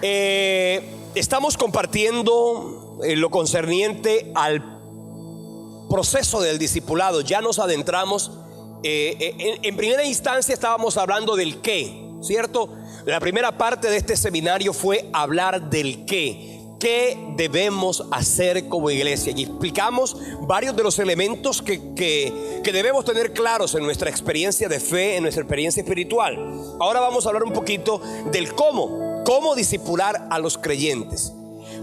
Estamos compartiendo lo concerniente al proceso del discipulado. Ya nos adentramos. En primera instancia estábamos hablando del qué, ¿cierto? La primera parte de este seminario fue hablar del qué. ¿Qué debemos hacer como iglesia? Y explicamos varios de los elementos que debemos tener claros en nuestra experiencia de fe, en nuestra experiencia espiritual. Ahora vamos a hablar un poquito del cómo discipular a los creyentes.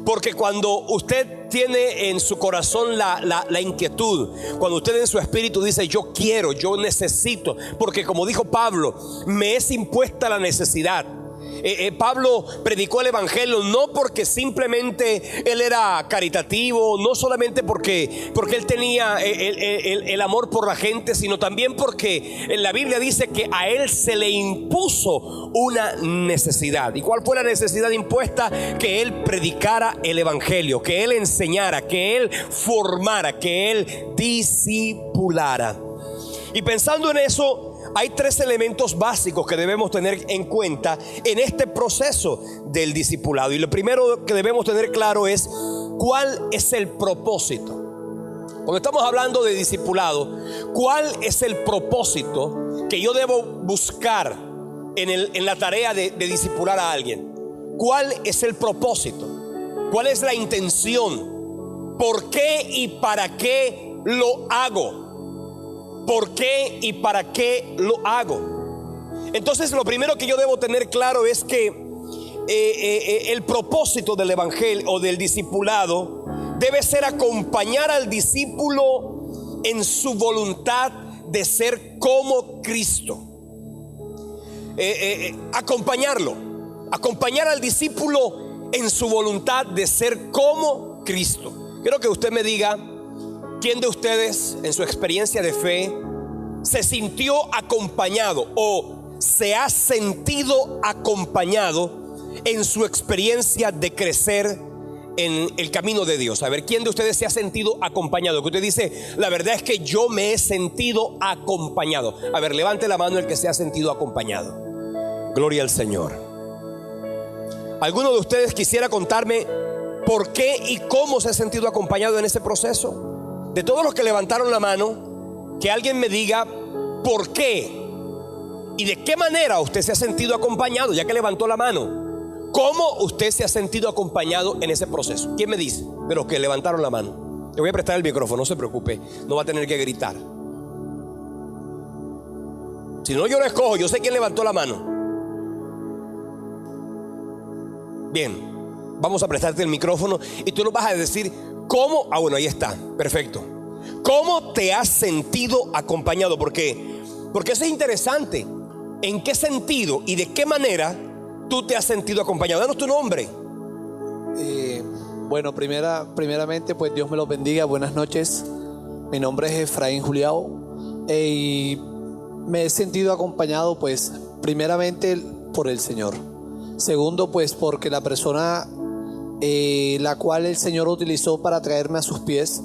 Porque cuando usted tiene en su corazón la inquietud, cuando usted en su espíritu dice yo quiero, yo necesito, porque como dijo Pablo, me es impuesta la necesidad. Pablo predicó el evangelio no porque simplemente él era caritativo, no solamente porque él tenía el amor por la gente, sino también porque en la Biblia dice que a él se le impuso una necesidad. ¿Y cuál fue la necesidad impuesta? Que él predicara el evangelio, que él enseñara, que él formara, que él discipulara. Y pensando en eso, hay tres elementos básicos que debemos tener en cuenta en este proceso del discipulado. Y lo primero que debemos tener claro es cuál es el propósito. Cuando estamos hablando de discipulado, ¿cuál es el propósito que yo debo buscar en la tarea de discipular a alguien? ¿Cuál es el propósito? ¿Cuál es la intención? ¿Por qué y para qué lo hago? ¿Por qué y para qué lo hago? Entonces lo primero que yo debo tener claro es que el propósito del evangelio o del discipulado debe ser acompañar al discípulo en su voluntad de ser como Cristo. Acompañar al discípulo en su voluntad de ser como Cristo. Quiero que usted me diga, ¿quién de ustedes en su experiencia de fe se sintió acompañado o se ha sentido acompañado en su experiencia de crecer en el camino de Dios? A ver, ¿quién de ustedes se ha sentido acompañado? Que usted dice, la verdad es que yo me he sentido acompañado. A ver, levante la mano el que se ha sentido acompañado. Gloria al Señor. ¿Alguno de ustedes quisiera contarme por qué y cómo se ha sentido acompañado en ese proceso? De todos los que levantaron la mano, que alguien me diga por qué y de qué manera usted se ha sentido acompañado, ya que levantó la mano. ¿Cómo usted se ha sentido acompañado en ese proceso? ¿Quién me dice de los que levantaron la mano? Le voy a prestar el micrófono, no se preocupe, no va a tener que gritar. Si no, yo lo escojo, yo sé quién levantó la mano. Bien, vamos a prestarte el micrófono y tú nos vas a decir ¿cómo? Ah, bueno, ahí está, perfecto. ¿Cómo te has sentido acompañado? Porque eso es interesante. ¿En qué sentido y de qué manera tú te has sentido acompañado? Danos tu nombre. Bueno, primeramente, pues Dios me los bendiga. Buenas noches. Mi nombre es Efraín Juliao. Y me he sentido acompañado, pues, primeramente por el Señor. Segundo, pues, porque la persona la cual el Señor utilizó para traerme a sus pies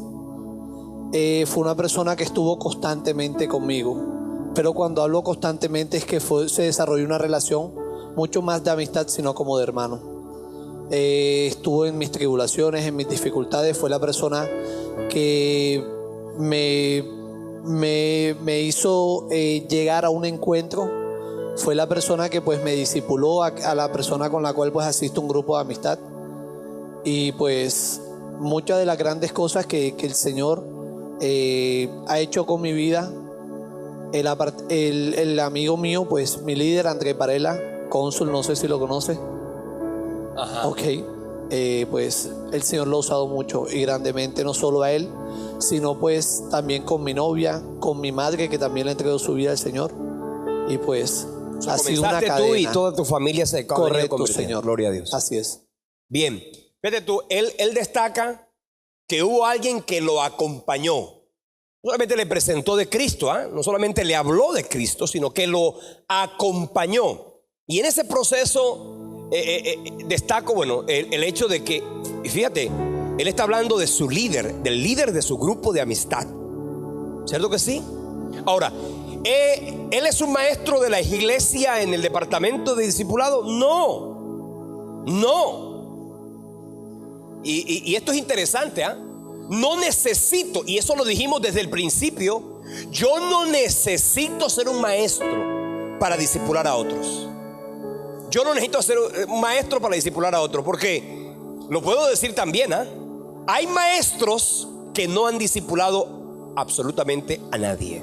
fue una persona que estuvo constantemente conmigo. Pero cuando hablo constantemente es que se desarrolló una relación mucho más de amistad, sino como de hermano. Estuvo en mis tribulaciones, en mis dificultades. Fue la persona que me hizo llegar a un encuentro. Fue la persona que pues me discipuló a la persona con la cual pues asisto a un grupo de amistad. Y pues muchas de las grandes cosas que el Señor ha hecho con mi vida, el amigo mío, pues mi líder Andrés Varela, cónsul, no sé si lo conoce. Ajá. Ok, pues el Señor lo ha usado mucho y grandemente, no solo a él, sino pues también con mi novia, con mi madre, que también le entregó su vida al Señor. Y pues ha sido una cadena. Tú y toda tu familia se correcto, Señor. Gloria a Dios. Así es. Bien, fíjate tú, él destaca que hubo alguien que lo acompañó. No solamente le presentó de Cristo, no solamente le habló de Cristo, sino que lo acompañó. Y en ese proceso destaco, bueno, el hecho de que, y fíjate, él está hablando de su líder, del líder de su grupo de amistad. ¿Cierto que sí? Ahora, ¿él es un maestro de la iglesia en el departamento de discipulado? No. No. Y esto es interesante, ¿eh? No necesito, y eso lo dijimos desde el principio, yo no necesito ser un maestro para discipular a otros. Yo no necesito ser un maestro para discipular a otros, porque lo puedo decir también, ¿eh? Hay maestros que no han discipulado absolutamente a nadie.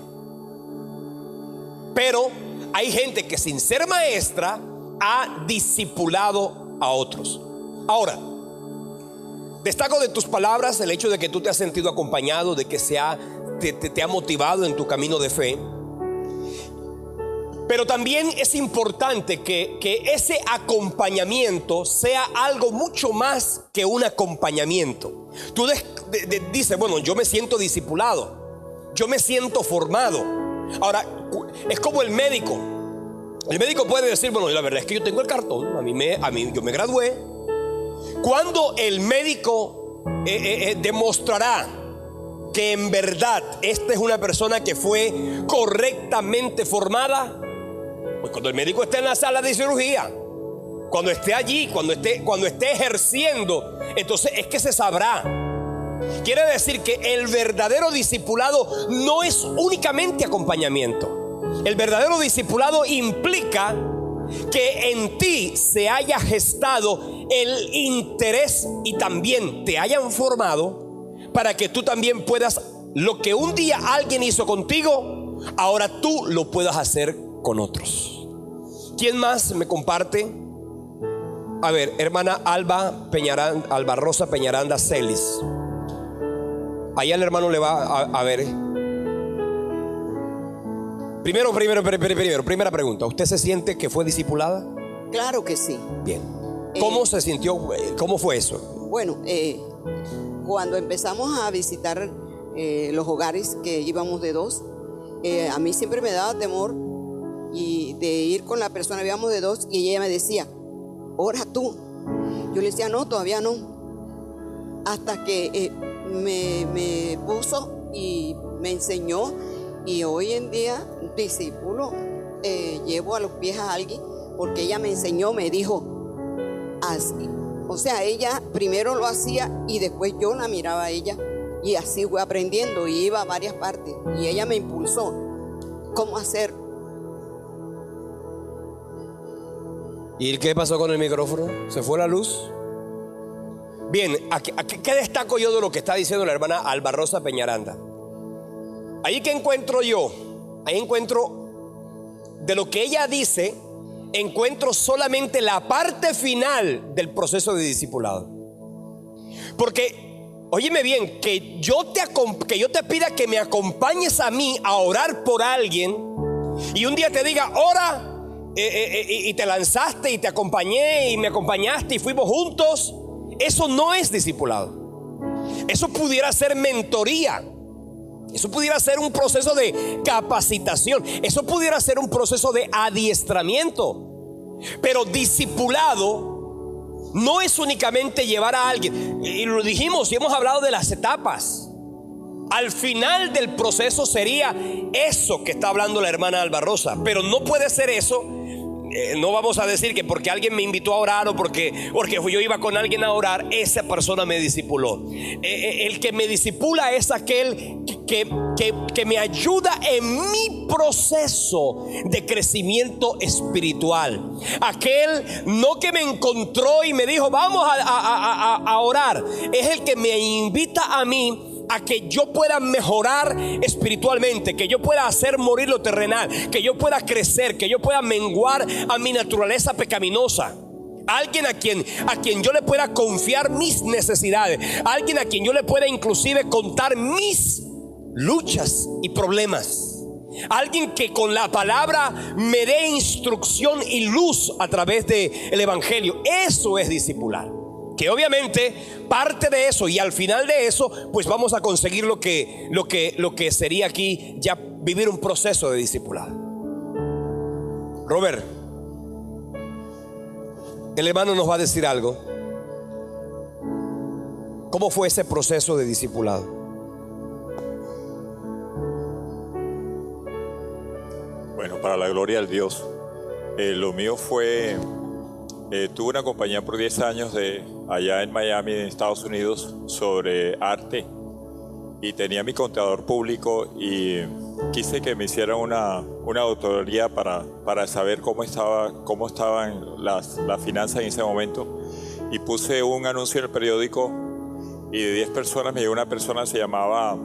Pero hay gente que sin ser maestra ha discipulado a otros. Ahora, destaco de tus palabras el hecho de que tú te has sentido acompañado, de que te ha motivado en tu camino de fe. Pero también es importante que ese acompañamiento sea algo mucho más que un acompañamiento. Tú dices, bueno, yo me siento discipulado, yo me siento formado. Ahora, es como el médico. El médico puede decir, bueno, la verdad es que yo tengo el cartón, yo me gradué. Cuando el médico demostrará que en verdad esta es una persona que fue correctamente formada, pues cuando el médico esté en la sala de cirugía, cuando esté allí, cuando esté ejerciendo, entonces es que se sabrá. Quiere decir que el verdadero discipulado no es únicamente acompañamiento. El verdadero discipulado implica que en ti se haya gestado el interés y también te hayan formado para que tú también puedas, lo que un día alguien hizo contigo, ahora tú lo puedas hacer con otros. ¿Quién más me comparte? A ver, hermana Alba Rosa Peñaranda Celis. Allá el hermano le va a ver. Primero, primera pregunta. ¿Usted se siente que fue discipulada? Claro que sí. Bien. ¿Cómo se sintió? ¿Cómo fue eso? Bueno, cuando empezamos a visitar los hogares que íbamos de dos, a mí siempre me daba temor y de ir con la persona, íbamos de dos, y ella me decía, ora tú. Yo le decía, no, todavía no. Hasta que me puso y me enseñó, y hoy en día discípulo, llevo a los pies a alguien, porque ella me enseñó, me dijo, así. O sea, ella primero lo hacía y después yo la miraba a ella, y así fui aprendiendo, y iba a varias partes, y ella me impulsó cómo hacer. ¿Y qué pasó con el micrófono? ¿Se fue la luz? Bien, ¿qué destaco yo de lo que está diciendo la hermana Alba Rosa Peñaranda? Ahí que encuentro yo, ahí encuentro de lo que ella dice, encuentro solamente la parte final del proceso de discipulado. Porque, óyeme bien, que yo te pida que me acompañes a mí a orar por alguien, y un día te diga, ora, y te lanzaste y te acompañé y me acompañaste y fuimos juntos, eso no es discipulado. Eso pudiera ser mentoría. Eso pudiera ser un proceso de capacitación. Eso pudiera ser un proceso de adiestramiento. Pero discipulado no es únicamente llevar a alguien. Y lo dijimos y hemos hablado de las etapas. Al final del proceso sería eso que está hablando la hermana Alba Rosa. Pero no puede ser eso. No vamos a decir que porque alguien me invitó a orar o porque yo iba con alguien a orar, esa persona me discipuló. El que me discipula es aquel que me ayuda en mi proceso de crecimiento espiritual. Aquel no que me encontró y me dijo vamos a orar. Es el que me invita a mí a que yo pueda mejorar espiritualmente, que yo pueda hacer morir lo terrenal, que yo pueda crecer, que yo pueda menguar a mi naturaleza pecaminosa. Alguien a quien yo le pueda confiar mis necesidades, alguien a quien yo le pueda inclusive contar mis luchas y problemas, alguien que con la palabra me dé instrucción y luz a través del evangelio. Eso es discipular. Que obviamente parte de eso y al final de eso pues vamos a conseguir lo que sería aquí ya vivir un proceso de discipulado. Robert, el hermano nos va a decir algo. ¿Cómo fue ese proceso de discipulado? Bueno, para la gloria del Dios, lo mío fue tuve una compañía por 10 años allá en Miami, en Estados Unidos, sobre arte, y tenía mi contador público y quise que me hicieran una auditoría para saber cómo estaban las finanzas en ese momento, y puse un anuncio en el periódico, y de 10 personas me llegó una persona, se llamaba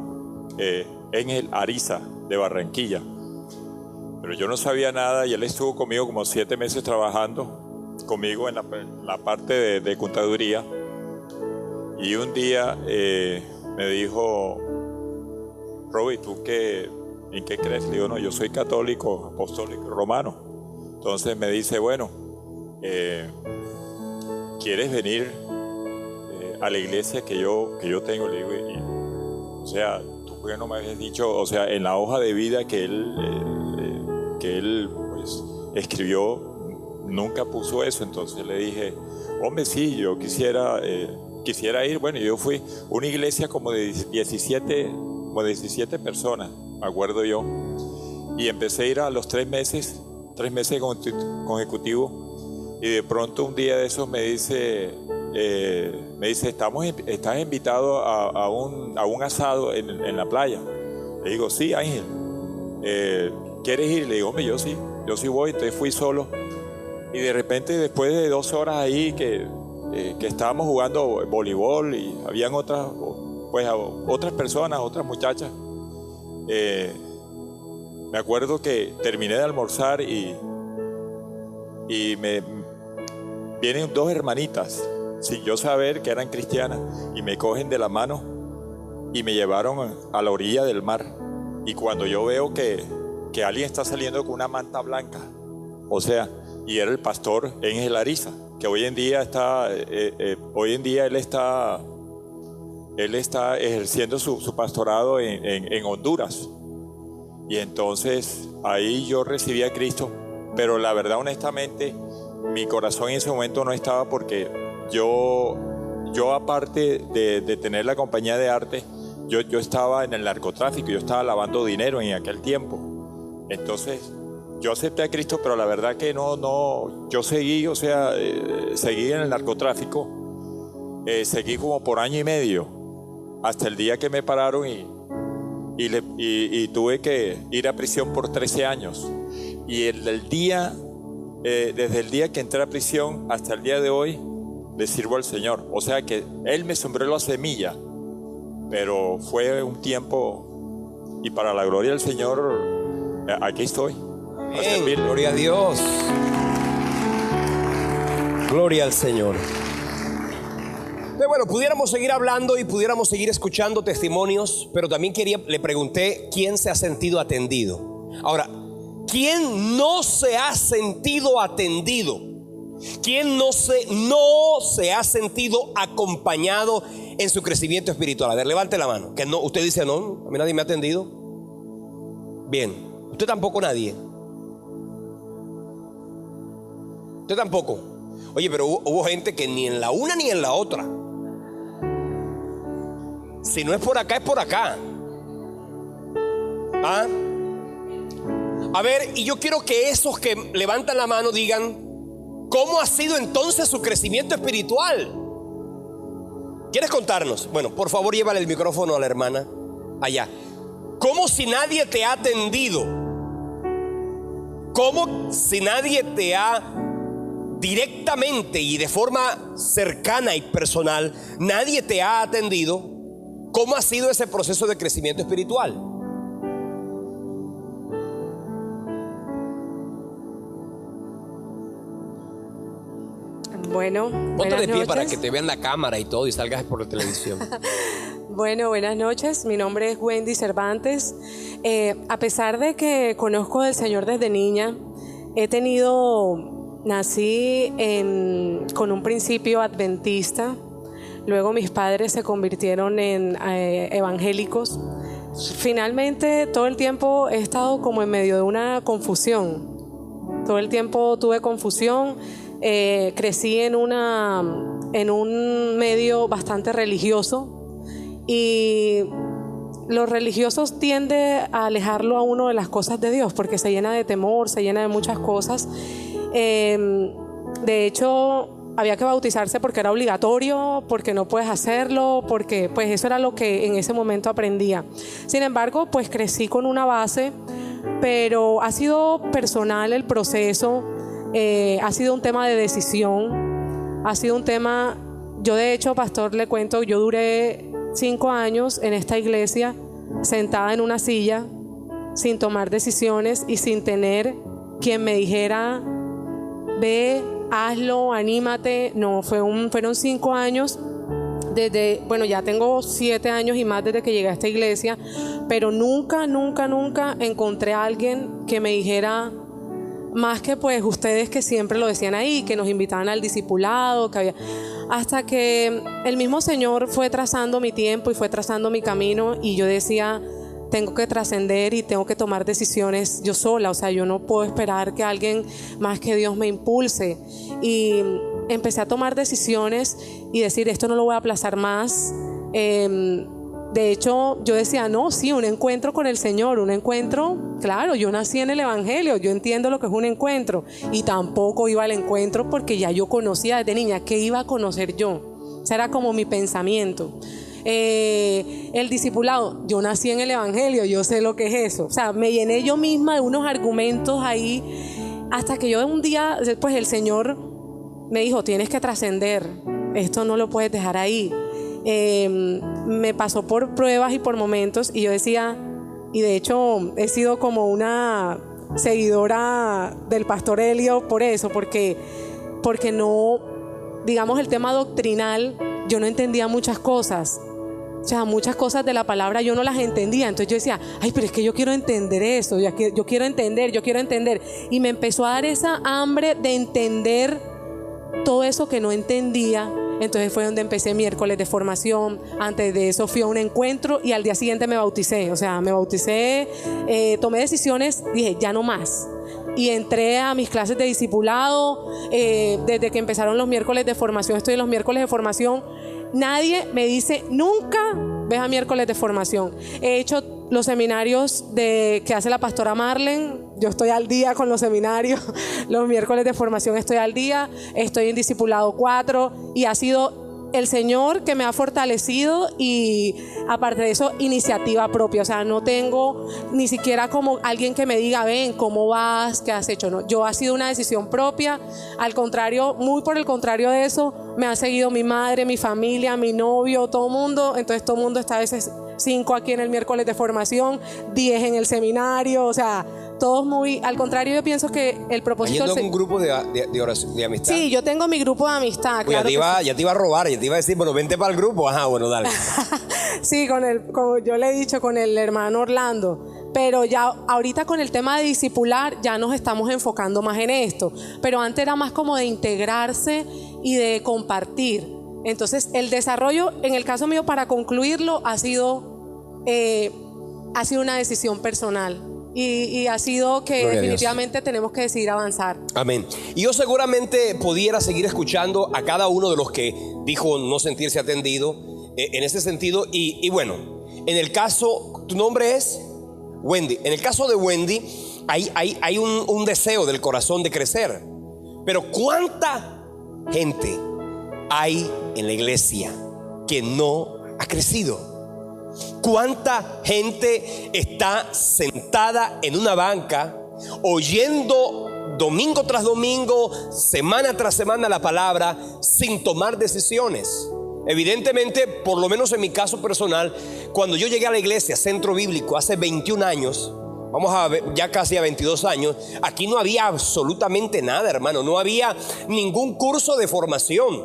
Ángel Ariza, de Barranquilla, pero yo no sabía nada, y él estuvo conmigo como 7 meses trabajando conmigo en la parte de contaduría, y un día me dijo: Roby, ¿tú en qué crees? Le digo: no, yo soy católico, apostólico, romano. Entonces me dice: bueno, ¿quieres venir a la iglesia que yo tengo? Le digo: o sea, ¿tú por qué no me habías dicho? O sea, en la hoja de vida que él pues, escribió, nunca puso eso. Entonces le dije: hombre, sí, yo quisiera ir. Bueno, yo fui a una iglesia como de 17 personas, me acuerdo yo, y empecé a ir a los 3 meses consecutivos, y de pronto un día de esos me dice, estás invitado a un asado en la playa. Le digo: sí, Ángel, ¿quieres ir? Le digo: hombre, yo sí voy. Entonces fui solo, y de repente, después de 2 horas ahí que estábamos jugando voleibol, y habían otras personas, otras muchachas, me acuerdo que terminé de almorzar y me vienen 2 hermanitas sin yo saber que eran cristianas, y me cogen de la mano y me llevaron a la orilla del mar. Y cuando yo veo que alguien está saliendo con una manta blanca, o sea, y era el pastor Ángel Ariza, que hoy en día él está ejerciendo su pastorado en Honduras. Y entonces ahí yo recibí a Cristo, pero la verdad, honestamente, mi corazón en ese momento no estaba, porque yo aparte de tener la compañía de arte, yo estaba en el narcotráfico, yo estaba lavando dinero en aquel tiempo. Entonces yo acepté a Cristo, pero la verdad que no, yo seguí, seguí en el narcotráfico, seguí como por 1 año y medio, hasta el día que me pararon y tuve que ir a prisión por 13 años. Y desde el día que entré a prisión hasta el día de hoy, le sirvo al Señor. O sea que Él me sembró la semilla, pero fue un tiempo, y para la gloria del Señor, aquí estoy. Amén. Gloria a Dios. Gloria al Señor. Pero bueno, pudiéramos seguir hablando y pudiéramos seguir escuchando testimonios, pero también le pregunté: ¿quién se ha sentido atendido? Ahora, ¿quién no se ha sentido atendido? ¿Quién no se ha sentido acompañado en su crecimiento espiritual? A ver, levante la mano. Que no, usted dice: no, a mí nadie me ha atendido. Bien, usted tampoco, nadie. Usted tampoco. Oye, pero hubo gente que ni en la una ni en la otra. Si no es por acá, es por acá. ¿Ah? A ver, y yo quiero que esos que levantan la mano digan: ¿cómo ha sido entonces su crecimiento espiritual? ¿Quieres contarnos? Bueno, por favor, llévale el micrófono a la hermana allá. ¿Cómo si nadie te ha atendido? ¿Cómo si nadie te ha directamente y de forma cercana y personal, nadie te ha atendido? ¿Cómo ha sido ese proceso de crecimiento espiritual? Bueno, ponte de pie noches. para que te vean la cámara y todo y salgas por la televisión. Bueno, buenas noches. Mi nombre es Wendy Cervantes. A pesar de que conozco del Señor desde niña, nací con un principio adventista. Luego mis padres se convirtieron en evangélicos. Finalmente, todo el tiempo he estado como en medio de una confusión. Todo el tiempo tuve confusión. Crecí en un medio bastante religioso, y los religiosos tienden a alejarlo a uno de las cosas de Dios, porque se llena de temor, se llena de muchas cosas. De hecho, había que bautizarse porque era obligatorio, porque no puedes hacerlo, porque pues eso era lo que en ese momento aprendía. Sin embargo, pues crecí con una base, pero ha sido personal el proceso, ha sido un tema de decisión, ha sido un tema, yo de hecho, pastor, le cuento, yo duré 5 años en esta iglesia, sentada en una silla, sin tomar decisiones y sin tener quien me dijera, ve, hazlo, anímate. No, fueron 5 años desde, bueno, ya tengo 7 años y más desde que llegué a esta iglesia, pero nunca encontré a alguien que me dijera, más que pues ustedes que siempre lo decían ahí, que nos invitaban al discipulado, que había, hasta que el mismo Señor fue trazando mi tiempo y fue trazando mi camino, y yo decía, tengo que trascender y tengo que tomar decisiones yo sola. O sea, yo no puedo esperar que alguien más que Dios me impulse. Y empecé a tomar decisiones y decir, esto no lo voy a aplazar más. De hecho, yo decía, no, sí, un encuentro con el Señor, un encuentro, claro, yo nací en el Evangelio, yo entiendo lo que es un encuentro, y tampoco iba al encuentro porque ya yo conocía desde niña. ¿Qué iba a conocer yo? O sea, era como mi pensamiento. El discipulado, yo nací en el Evangelio, yo sé lo que es eso. O sea, me llené yo misma de unos argumentos ahí, hasta que yo un día, pues el Señor me dijo, tienes que trascender, esto no lo puedes dejar ahí. Me pasó por pruebas y por momentos, y yo decía, y de hecho he sido como una seguidora del pastor Elio por eso, porque no, digamos, el tema doctrinal, yo no entendía muchas cosas. O sea, muchas cosas de la palabra yo no las entendía. Entonces yo decía, ay, pero es que yo quiero entender eso, yo quiero entender. Y me empezó a dar esa hambre de entender todo eso que no entendía. Entonces fue donde empecé miércoles de formación. Antes de eso fui a un encuentro y al día siguiente me bauticé. O sea, me bauticé, tomé decisiones, dije, ya no más. Y entré a mis clases de discipulado. Desde que empezaron los miércoles de formación, estoy en los miércoles de formación. Nadie me dice, nunca ves a miércoles de formación. He hecho los seminarios que hace la pastora Marlen. Yo estoy al día con los seminarios. Los miércoles de formación estoy al día. Estoy en discipulado 4 y ha sido el Señor que me ha fortalecido, y aparte de eso, iniciativa propia. O sea, no tengo ni siquiera como alguien que me diga, ven, ¿cómo vas? ¿Qué has hecho? No, yo ha sido una decisión propia. Al contrario, muy por el contrario de eso, me ha seguido mi madre, mi familia, mi novio, todo el mundo. Entonces todo el mundo está a veces 5 aquí en el miércoles de formación, 10 en el seminario. O sea, todos muy, al contrario, yo pienso que el propósito ¿Yendo un grupo de oración, de amistad? Sí, yo tengo mi grupo de amistad. Pues claro ya te iba a robar, ya te iba a decir, bueno, vente para el grupo. Ajá, bueno, dale. Sí, como yo le he dicho, con el hermano Orlando. Pero ya ahorita con el tema de discipular ya nos estamos enfocando más en esto. Pero antes era más como de integrarse y de compartir. Entonces el desarrollo, en el caso mío, para concluirlo, ha sido una decisión personal. Y ha sido que Gloria definitivamente tenemos que decidir avanzar. Amén. Y yo seguramente pudiera seguir escuchando a cada uno de los que dijo no sentirse atendido en ese sentido. Y bueno, en el caso, tu nombre es Wendy. En el caso de Wendy, hay un deseo del corazón de crecer. Pero ¿cuánta gente hay en la iglesia que no ha crecido? ¿Cuánta gente está sentada en una banca oyendo domingo tras domingo, semana tras semana la palabra, sin tomar decisiones? Evidentemente, por lo menos en mi caso personal, cuando yo llegué a la iglesia, Centro Bíblico, hace 21 años, vamos a ver, ya casi a 22 años, aquí no había absolutamente nada, hermano. No había ningún curso de formación,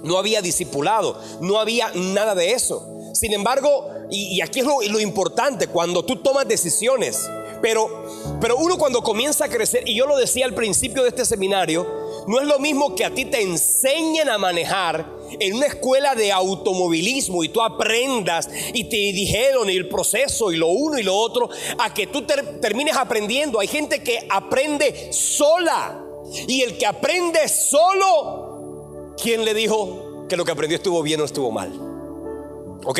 no había discipulado, no había nada de eso. Sin embargo, y aquí es lo importante, cuando tú tomas decisiones, pero uno cuando comienza a crecer, y yo lo decía al principio de este seminario, no es lo mismo que a ti te enseñen a manejar en una escuela de automovilismo y tú aprendas y te dijeron y el proceso y lo uno y lo otro, a que tú termines aprendiendo. Hay gente que aprende sola, y el que aprende solo, ¿quién le dijo que lo que aprendió estuvo bien o estuvo mal? ¿Ok?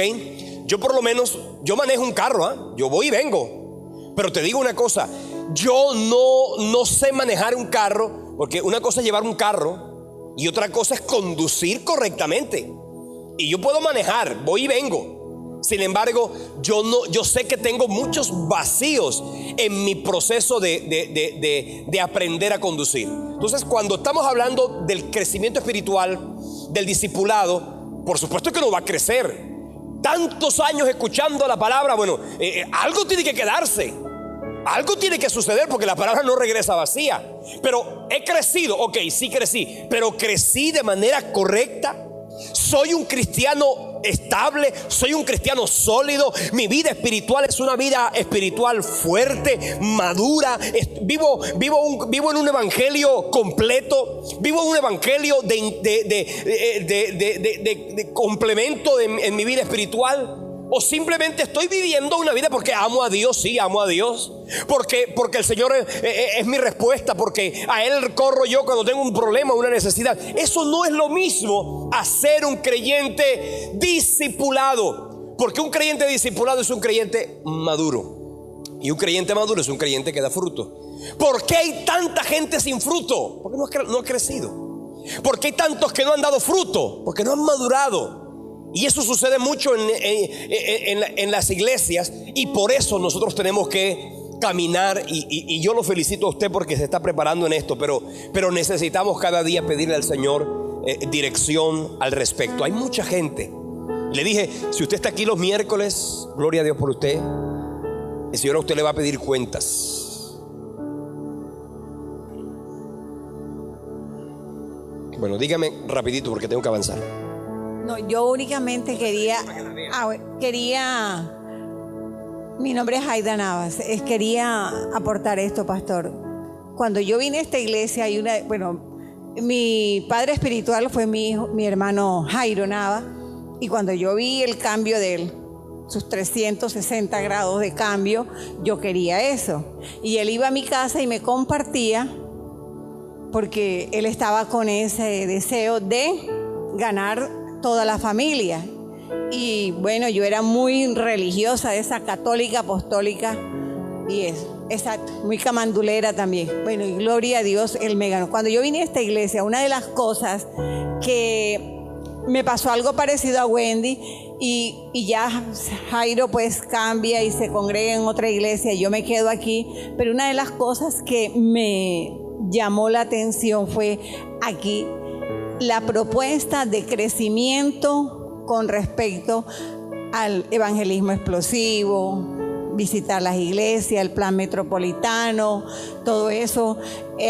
Yo por lo menos, yo manejo un carro, yo voy y vengo. Pero te digo una cosa, yo no sé manejar un carro porque una cosa es llevar un carro y otra cosa es conducir correctamente. Y yo puedo manejar, voy y vengo. Sin embargo, yo sé que tengo muchos vacíos en mi proceso de aprender a conducir. Entonces, cuando estamos hablando del crecimiento espiritual, del discipulado, por supuesto que no va a crecer. Tantos años escuchando la palabra, bueno, algo tiene que quedarse. Algo tiene que suceder porque la palabra no regresa vacía. Pero he crecido, ok, sí crecí, pero crecí de manera correcta. Soy un cristiano estable, soy un cristiano sólido. Mi vida espiritual es una vida espiritual fuerte, madura. Vivo en un evangelio completo. Vivo en un evangelio de complemento en mi vida espiritual. O simplemente estoy viviendo una vida porque amo a Dios, sí, amo a Dios. Porque el Señor es mi respuesta, porque a Él corro yo cuando tengo un problema, una necesidad. Eso no es lo mismo a ser un creyente discipulado. Porque un creyente discipulado es un creyente maduro. Y un creyente maduro es un creyente que da fruto. ¿Por qué hay tanta gente sin fruto? Porque no ha crecido. ¿Por qué hay tantos que no han dado fruto? Porque no han madurado. Y eso sucede mucho en las iglesias. Y por eso nosotros tenemos que caminar. Y yo lo felicito a usted porque se está preparando en esto. Pero necesitamos cada día pedirle al Señor dirección al respecto. Hay mucha gente. Le dije, si usted está aquí los miércoles, gloria a Dios por usted. El Señor a usted le va a pedir cuentas. Bueno, dígame rapidito porque tengo que avanzar. No, yo únicamente quería, mi nombre es Aida Navas, quería aportar esto, pastor. Cuando yo vine a esta iglesia, mi padre espiritual fue mi hermano Jairo Navas, y cuando yo vi el cambio de él, sus 360 grados de cambio, yo quería eso. Y él iba a mi casa y me compartía, porque él estaba con ese deseo de ganar toda la familia. Y bueno, yo era muy religiosa, de esa católica apostólica, y exacto, muy camandulera también. Bueno, y gloria a Dios, él me ganó. Cuando yo vine a esta iglesia, una de las cosas que me pasó algo parecido a Wendy, y ya Jairo pues cambia y se congrega en otra iglesia y yo me quedo aquí, pero una de las cosas que me llamó la atención fue aquí la propuesta de crecimiento con respecto al evangelismo explosivo, visitar las iglesias, el plan metropolitano, todo eso,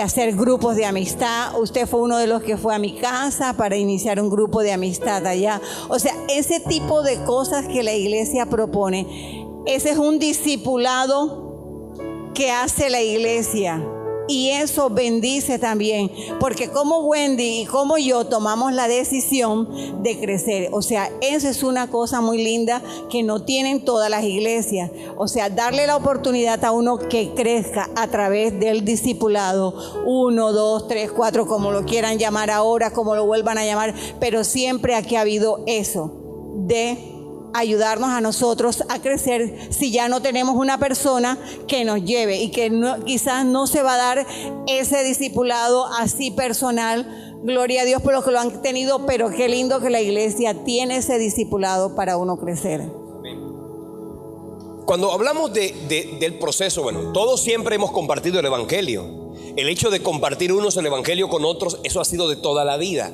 hacer grupos de amistad. Usted fue uno de los que fue a mi casa para iniciar un grupo de amistad allá. O sea, ese tipo de cosas que la iglesia propone, ese es un discipulado que hace la iglesia. Y eso bendice también, porque como Wendy y como yo tomamos la decisión de crecer. O sea, eso es una cosa muy linda que no tienen todas las iglesias. O sea, darle la oportunidad a uno que crezca a través del discipulado. 1, 2, 3, 4, como lo quieran llamar ahora, como lo vuelvan a llamar. Pero siempre aquí ha habido eso de ayudarnos a nosotros a crecer si ya no tenemos una persona que nos lleve y que quizás no se va a dar ese discipulado así personal. Gloria a Dios por los que lo han tenido, pero qué lindo que la iglesia tiene ese discipulado para uno crecer. Cuando hablamos del proceso, bueno, todos siempre hemos compartido el evangelio. El hecho de compartir unos el evangelio con otros, eso ha sido de toda la vida.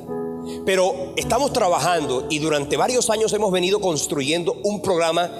Pero estamos trabajando y durante varios años hemos venido construyendo un programa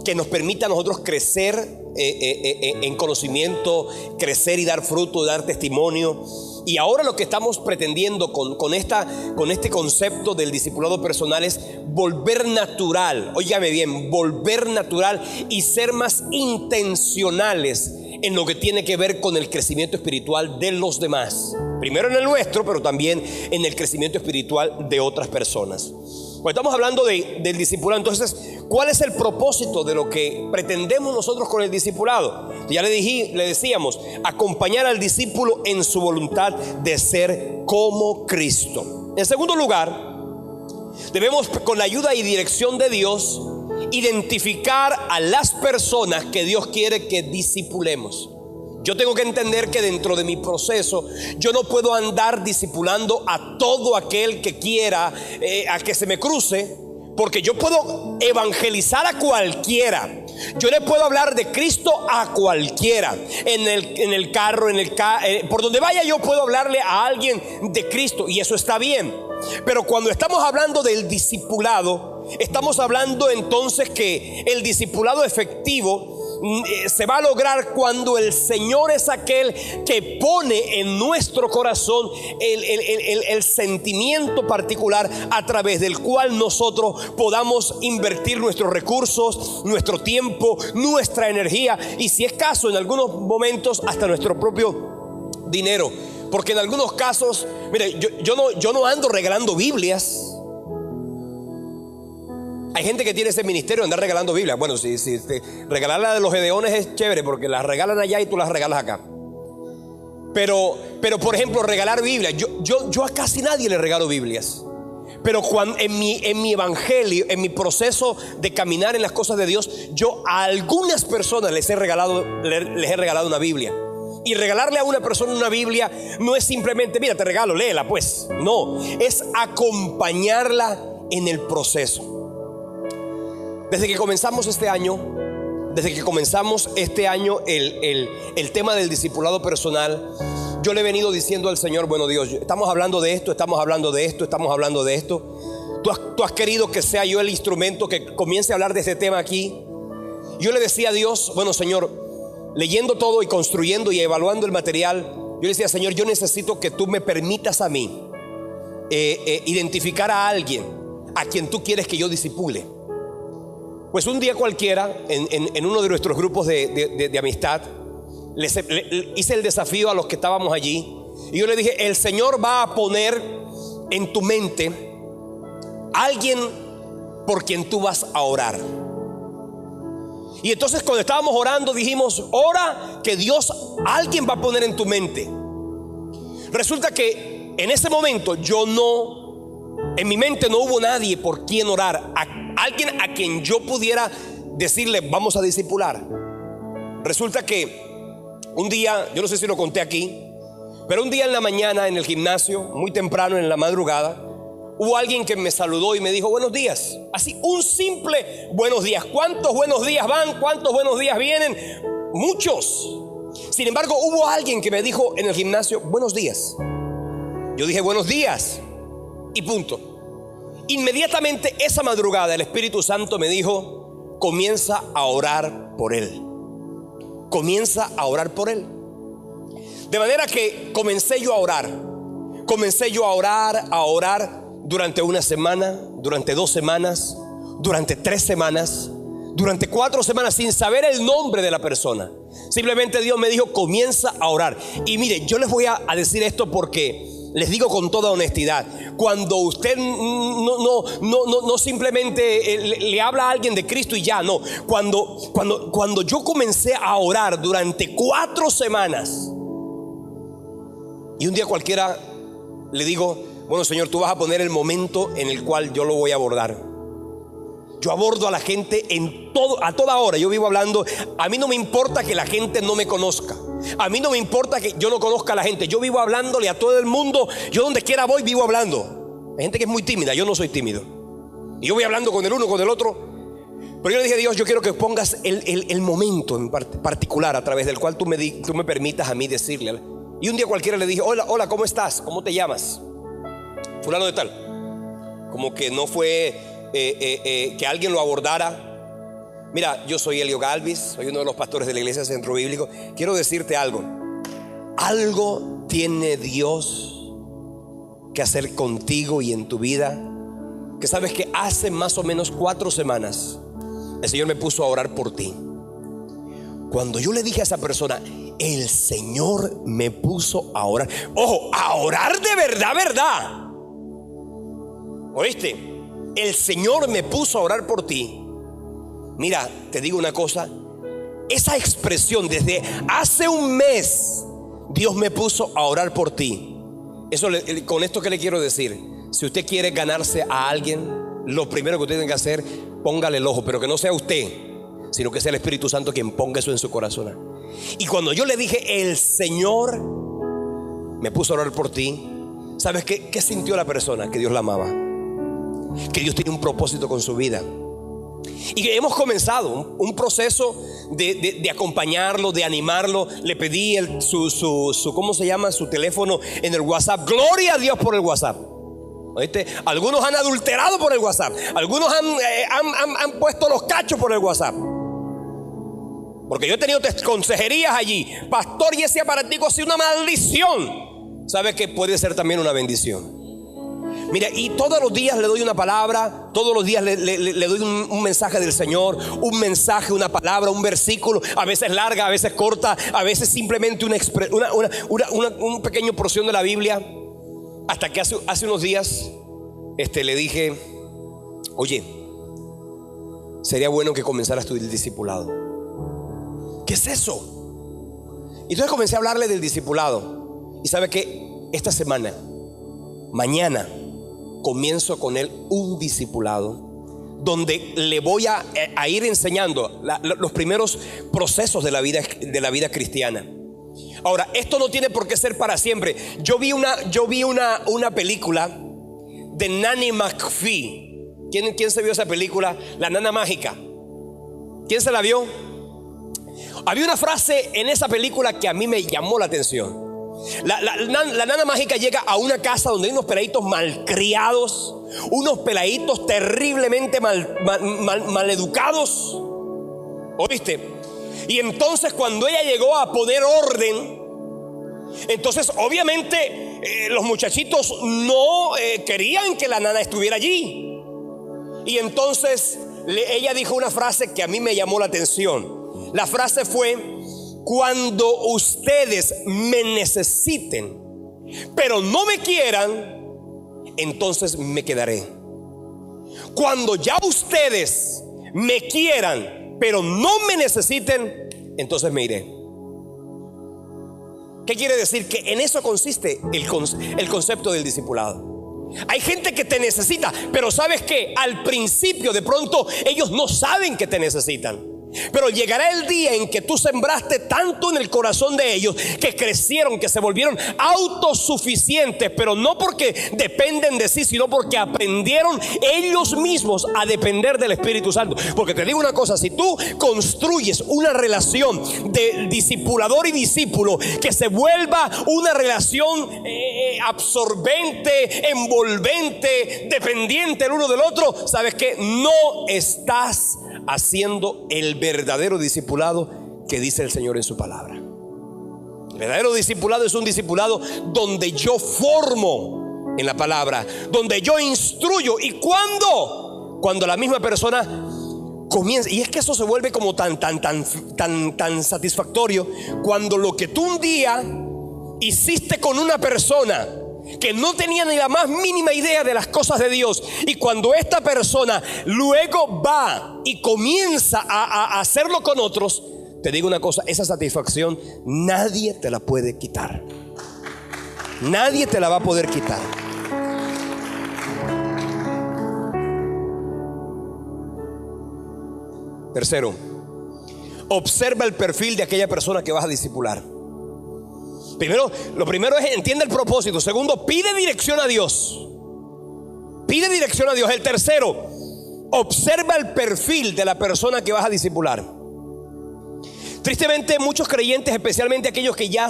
que nos permita a nosotros crecer en conocimiento, crecer y dar fruto, dar testimonio. Y ahora lo que estamos pretendiendo con este concepto del discipulado personal es volver natural, óigame bien, volver natural y ser más intencionales en lo que tiene que ver con el crecimiento espiritual de los demás. Primero en el nuestro, pero también en el crecimiento espiritual de otras personas. Pues estamos hablando del discipulado. Entonces, ¿cuál es el propósito de lo que pretendemos nosotros con el discipulado? Ya le decíamos, acompañar al discípulo en su voluntad de ser como Cristo. En segundo lugar, debemos, con la ayuda y dirección de Dios, identificar a las personas que Dios quiere que discipulemos. Yo tengo que entender que dentro de mi proceso yo no puedo andar discipulando a todo aquel que quiera a que se me cruce, porque yo puedo evangelizar a cualquiera. Yo le puedo hablar de Cristo a cualquiera. En el carro, por donde vaya, yo puedo hablarle a alguien de Cristo, y eso está bien. Pero cuando estamos hablando del discipulado, estamos hablando entonces que el discipulado efectivo se va a lograr cuando el Señor es aquel que pone en nuestro corazón el sentimiento particular a través del cual nosotros podamos invertir nuestros recursos, nuestro tiempo, nuestra energía, y si es caso, en algunos momentos hasta nuestro propio dinero. Porque en algunos casos, mire, yo no ando regalando Biblias. Hay gente que tiene ese ministerio de andar regalando Biblias. Bueno, si regalar la de los Gedeones es chévere, porque las regalan allá y tú las regalas acá. Pero por ejemplo, regalar Biblias, yo a casi nadie le regalo Biblias. Pero en mi evangelio, en mi proceso de caminar en las cosas de Dios, yo a algunas personas les he regalado una Biblia. Y regalarle a una persona una Biblia no es simplemente, mira, te regalo, léela pues. No, es acompañarla en el proceso. Desde que comenzamos este año, el tema del discipulado personal, yo le he venido diciendo al Señor, bueno Dios, estamos hablando de esto, estamos hablando de esto, estamos hablando de esto. Tú has querido que sea yo el instrumento que comience a hablar de este tema aquí. Yo le decía a Dios, bueno Señor, leyendo todo y construyendo y evaluando el material, yo le decía, Señor, yo necesito que tú me permitas a mí identificar a alguien a quien tú quieres que yo discipule. Pues un día cualquiera, en uno de nuestros grupos de amistad, le hice el desafío a los que estábamos allí, y yo le dije, el Señor va a poner en tu mente alguien por quien tú vas a orar. Y entonces cuando estábamos orando dijimos, ora que Dios, alguien va a poner en tu mente. Resulta que en ese momento en mi mente no hubo nadie por quien orar, alguien a quien yo pudiera decirle, vamos a discipular. Resulta que un día, yo no sé si lo conté aquí, pero un día en la mañana en el gimnasio, muy temprano en la madrugada, hubo alguien que me saludó y me dijo buenos días. Así, un simple buenos días. ¿Cuántos buenos días van? ¿Cuántos buenos días vienen? Muchos. Sin embargo, hubo alguien que me dijo en el gimnasio buenos días. Yo dije buenos días y punto. Inmediatamente esa madrugada el Espíritu Santo me dijo, comienza a orar por él. Comienza a orar por él. De manera que comencé yo a orar. Comencé yo a orar durante una semana, durante 2 semanas, durante 3 semanas, durante 4 semanas, sin saber el nombre de la persona. Simplemente Dios me dijo, comienza a orar. Y mire, yo les voy a decir esto porque les digo con toda honestidad, cuando usted no simplemente le habla a alguien de Cristo y ya, no. Cuando yo comencé a orar durante 4 semanas, y un día cualquiera le digo, bueno Señor, tú vas a poner el momento en el cual yo lo voy a abordar. Yo abordo a la gente a toda hora. Yo vivo hablando. A mí no me importa que la gente no me conozca. A mí no me importa que yo no conozca a la gente. Yo vivo hablándole a todo el mundo. Yo donde quiera voy, vivo hablando. Hay gente que es muy tímida. Yo no soy tímido. Y yo voy hablando con el uno, con el otro. Pero yo le dije a Dios, yo quiero que pongas el momento en particular a través del cual tú me permitas a mí decirle. Y un día cualquiera le dije, hola, ¿cómo estás? ¿Cómo te llamas? Fulano de tal. Como que no fue que alguien lo abordara. Mira, yo soy Elio Galvis, soy uno de los pastores de la iglesia Centro Bíblico. Quiero decirte algo. Algo tiene Dios que hacer contigo y en tu vida. Que sabes que hace más o menos 4 semanas el Señor me puso a orar por ti. Cuando yo le dije a esa persona, el Señor me puso a orar. Ojo, a orar de verdad. ¿Oíste? El Señor me puso a orar por ti. Mira, te digo una cosa. Esa expresión, desde hace un mes, Dios me puso a orar por ti. Con esto que le quiero decir, si usted quiere ganarse a alguien, lo primero que usted tiene que hacer, póngale el ojo, pero que no sea usted, sino que sea el Espíritu Santo quien ponga eso en su corazón. Y cuando yo le dije, el Señor me puso a orar por ti, ¿sabes qué sintió la persona? Que Dios la amaba, que Dios tiene un propósito con su vida. Y hemos comenzado un proceso de acompañarlo, de animarlo. Le pedí su ¿cómo se llama? Su teléfono en el WhatsApp. Gloria a Dios por el WhatsApp. ¿Oíste? Algunos han adulterado por el WhatsApp. Algunos han puesto los cachos por el WhatsApp. Porque yo he tenido consejerías allí. Pastor, y ese aparatico ha sido una maldición. ¿Sabe que puede ser también una bendición? Mira, y todos los días le doy una palabra. Todos los días le doy un mensaje del Señor. Un mensaje, una palabra, un versículo. A veces larga, a veces corta. A veces simplemente una pequeña porción de la Biblia. Hasta que hace unos días le dije, oye, sería bueno que comenzaras tú el discipulado. ¿Qué es eso? Y entonces comencé a hablarle del discipulado. Y sabe que esta semana, mañana, comienzo con él un discipulado donde le voy a ir enseñando los primeros procesos de la vida cristiana. Ahora, esto no tiene por qué ser para siempre. Yo vi una película de Nanny McPhee. ¿Quién se vio esa película? La Nana Mágica. ¿Quién se la vio? Había una frase en esa película que a mí me llamó la atención. La Nana Mágica llega a una casa donde hay unos peladitos malcriados, unos peladitos terriblemente maleducados. ¿Oíste? Y entonces cuando ella llegó a poner orden, entonces obviamente los muchachitos no querían que la nana estuviera allí. Y entonces ella dijo una frase que a mí me llamó la atención. La frase fue: cuando ustedes me necesiten, pero no me quieran, entonces me quedaré. Cuando ya ustedes me quieran, pero no me necesiten, entonces me iré. ¿Qué quiere decir? Que en eso consiste el concepto del discipulado. Hay gente que te necesita, pero ¿sabes qué? Al principio de pronto ellos no saben que te necesitan. Pero llegará el día en que tú sembraste tanto en el corazón de ellos que crecieron, que se volvieron autosuficientes, pero no porque dependen de sí, sino porque aprendieron ellos mismos a depender del Espíritu Santo. Porque te digo una cosa: si tú construyes una relación de discipulador y discípulo que se vuelva una relación absorbente, envolvente, dependiente el uno del otro, sabes que no estás haciendo el verdadero discipulado que dice el Señor en su palabra. El verdadero discipulado es un discipulado donde yo formo en la palabra, donde yo instruyo. Y cuando la misma persona comienza, y es que eso se vuelve como tan satisfactorio, cuando lo que tú un día hiciste con una persona que no tenía ni la más mínima idea de las cosas de Dios, y cuando esta persona luego va y comienza a hacerlo con otros, te digo una cosa: esa satisfacción nadie te la puede quitar. Nadie te la va a poder quitar. Tercero, observa el perfil de aquella persona que vas a discipular. Lo primero es entiende el propósito. Segundo, pide dirección a Dios. Pide dirección a Dios. El tercero, observa el perfil de la persona que vas a discipular. Tristemente, muchos creyentes, especialmente aquellos que ya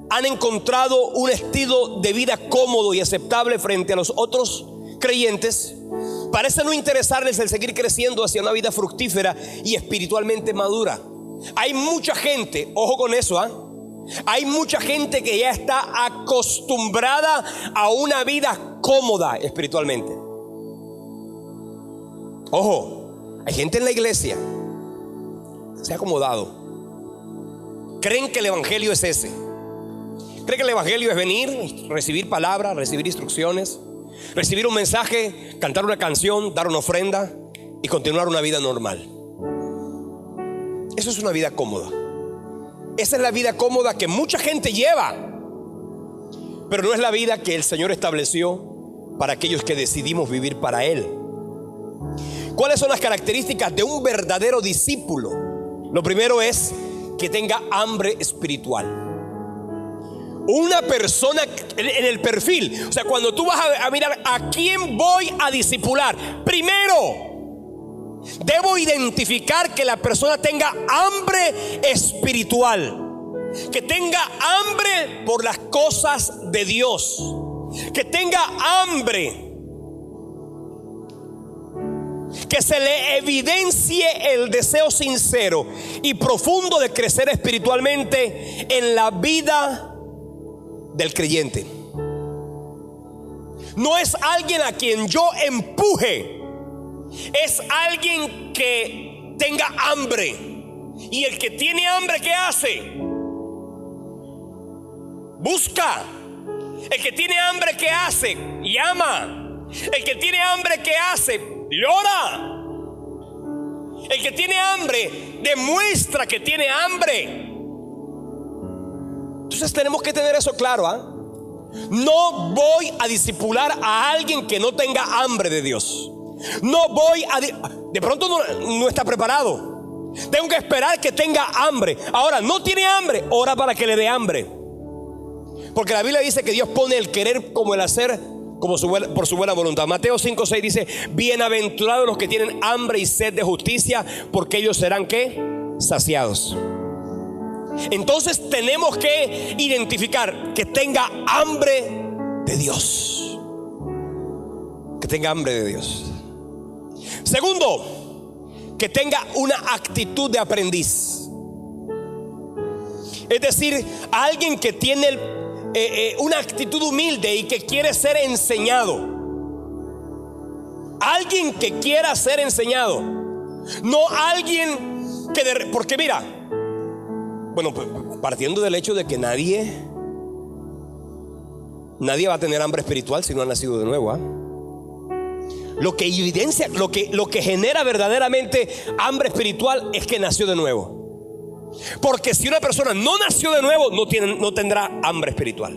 han encontrado un estilo de vida cómodo y aceptable frente a los otros creyentes, parece no interesarles el seguir creciendo hacia una vida fructífera y espiritualmente madura. Hay mucha gente, ojo con eso, hay mucha gente que ya está acostumbrada a una vida cómoda espiritualmente. Ojo, hay gente en la iglesia que se ha acomodado. Creen que el evangelio es ese. Creen que el evangelio es venir, recibir palabra, recibir instrucciones, recibir un mensaje, cantar una canción, dar una ofrenda y continuar una vida normal. Eso es una vida cómoda. Esa es la vida cómoda que mucha gente lleva, pero no es la vida que el Señor estableció para aquellos que decidimos vivir para Él. ¿Cuáles son las características de un verdadero discípulo? Lo primero es que tenga hambre espiritual. Una persona en el perfil, o sea, cuando tú vas a mirar a quién voy a discipular, primero debo identificar que la persona tenga hambre espiritual, que tenga hambre por las cosas de Dios, que tenga hambre, que se le evidencie el deseo sincero y profundo de crecer espiritualmente en la vida del creyente. No es alguien a quien yo empuje, es alguien que tenga hambre. Y el que tiene hambre, ¿qué hace? Busca. El que tiene hambre, ¿qué hace? Llama. El que tiene hambre, ¿qué hace? Llora. El que tiene hambre demuestra que tiene hambre. Entonces tenemos que tener eso claro, ¿eh? No voy a discipular a alguien que no tenga hambre de Dios. No voy a... De pronto no está preparado. Tengo que esperar que tenga hambre. Ahora, no tiene hambre, ora para que le dé hambre. Porque la Biblia dice que Dios pone el querer como el hacer como por su buena voluntad. Mateo 5:6 dice: bienaventurados los que tienen hambre y sed de justicia, porque ellos serán ¿qué? Saciados. Entonces tenemos que identificar que tenga hambre de Dios. Que tenga hambre de Dios. Segundo, que tenga una actitud de aprendiz. Es decir, alguien que tiene una actitud humilde y que quiere ser enseñado. Alguien que quiera ser enseñado. No alguien que porque mira, bueno, pues, partiendo del hecho de que nadie va a tener hambre espiritual si no ha nacido de nuevo, ¿eh? Lo que evidencia, lo que genera verdaderamente hambre espiritual es que nació de nuevo. Porque si una persona no nació de nuevo, no tendrá hambre espiritual.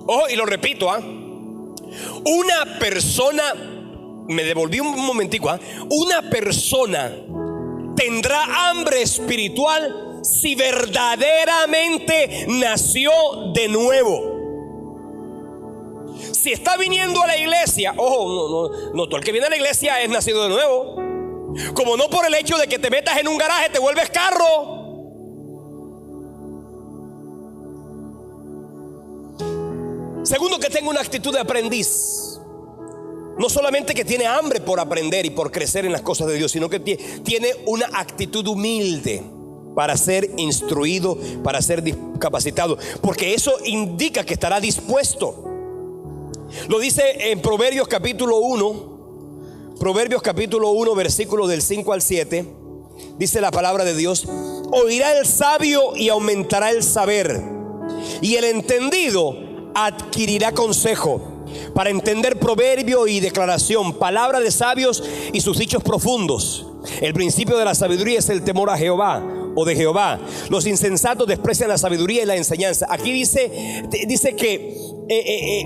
Ojo, y lo repito, una persona, me devolví un momentico, una persona tendrá hambre espiritual si verdaderamente nació de nuevo. Si está viniendo a la iglesia, ojo, no todo el que viene a la iglesia es nacido de nuevo. Como no por el hecho de que te metas en un garaje te vuelves carro. Segundo, que tenga una actitud de aprendiz. No solamente que tiene hambre por aprender y por crecer en las cosas de Dios, sino que tiene una actitud humilde para ser instruido, para ser capacitado, porque eso indica que estará dispuesto. Lo dice en Proverbios capítulo 1. Proverbios capítulo 1, versículos del 5 al 7. Dice la palabra de Dios: oirá el sabio y aumentará el saber, y el entendido adquirirá consejo, para entender proverbio y declaración, palabra de sabios y sus dichos profundos. El principio de la sabiduría es el temor a Jehová, o de Jehová. Los insensatos desprecian la sabiduría y la enseñanza. Aquí dice que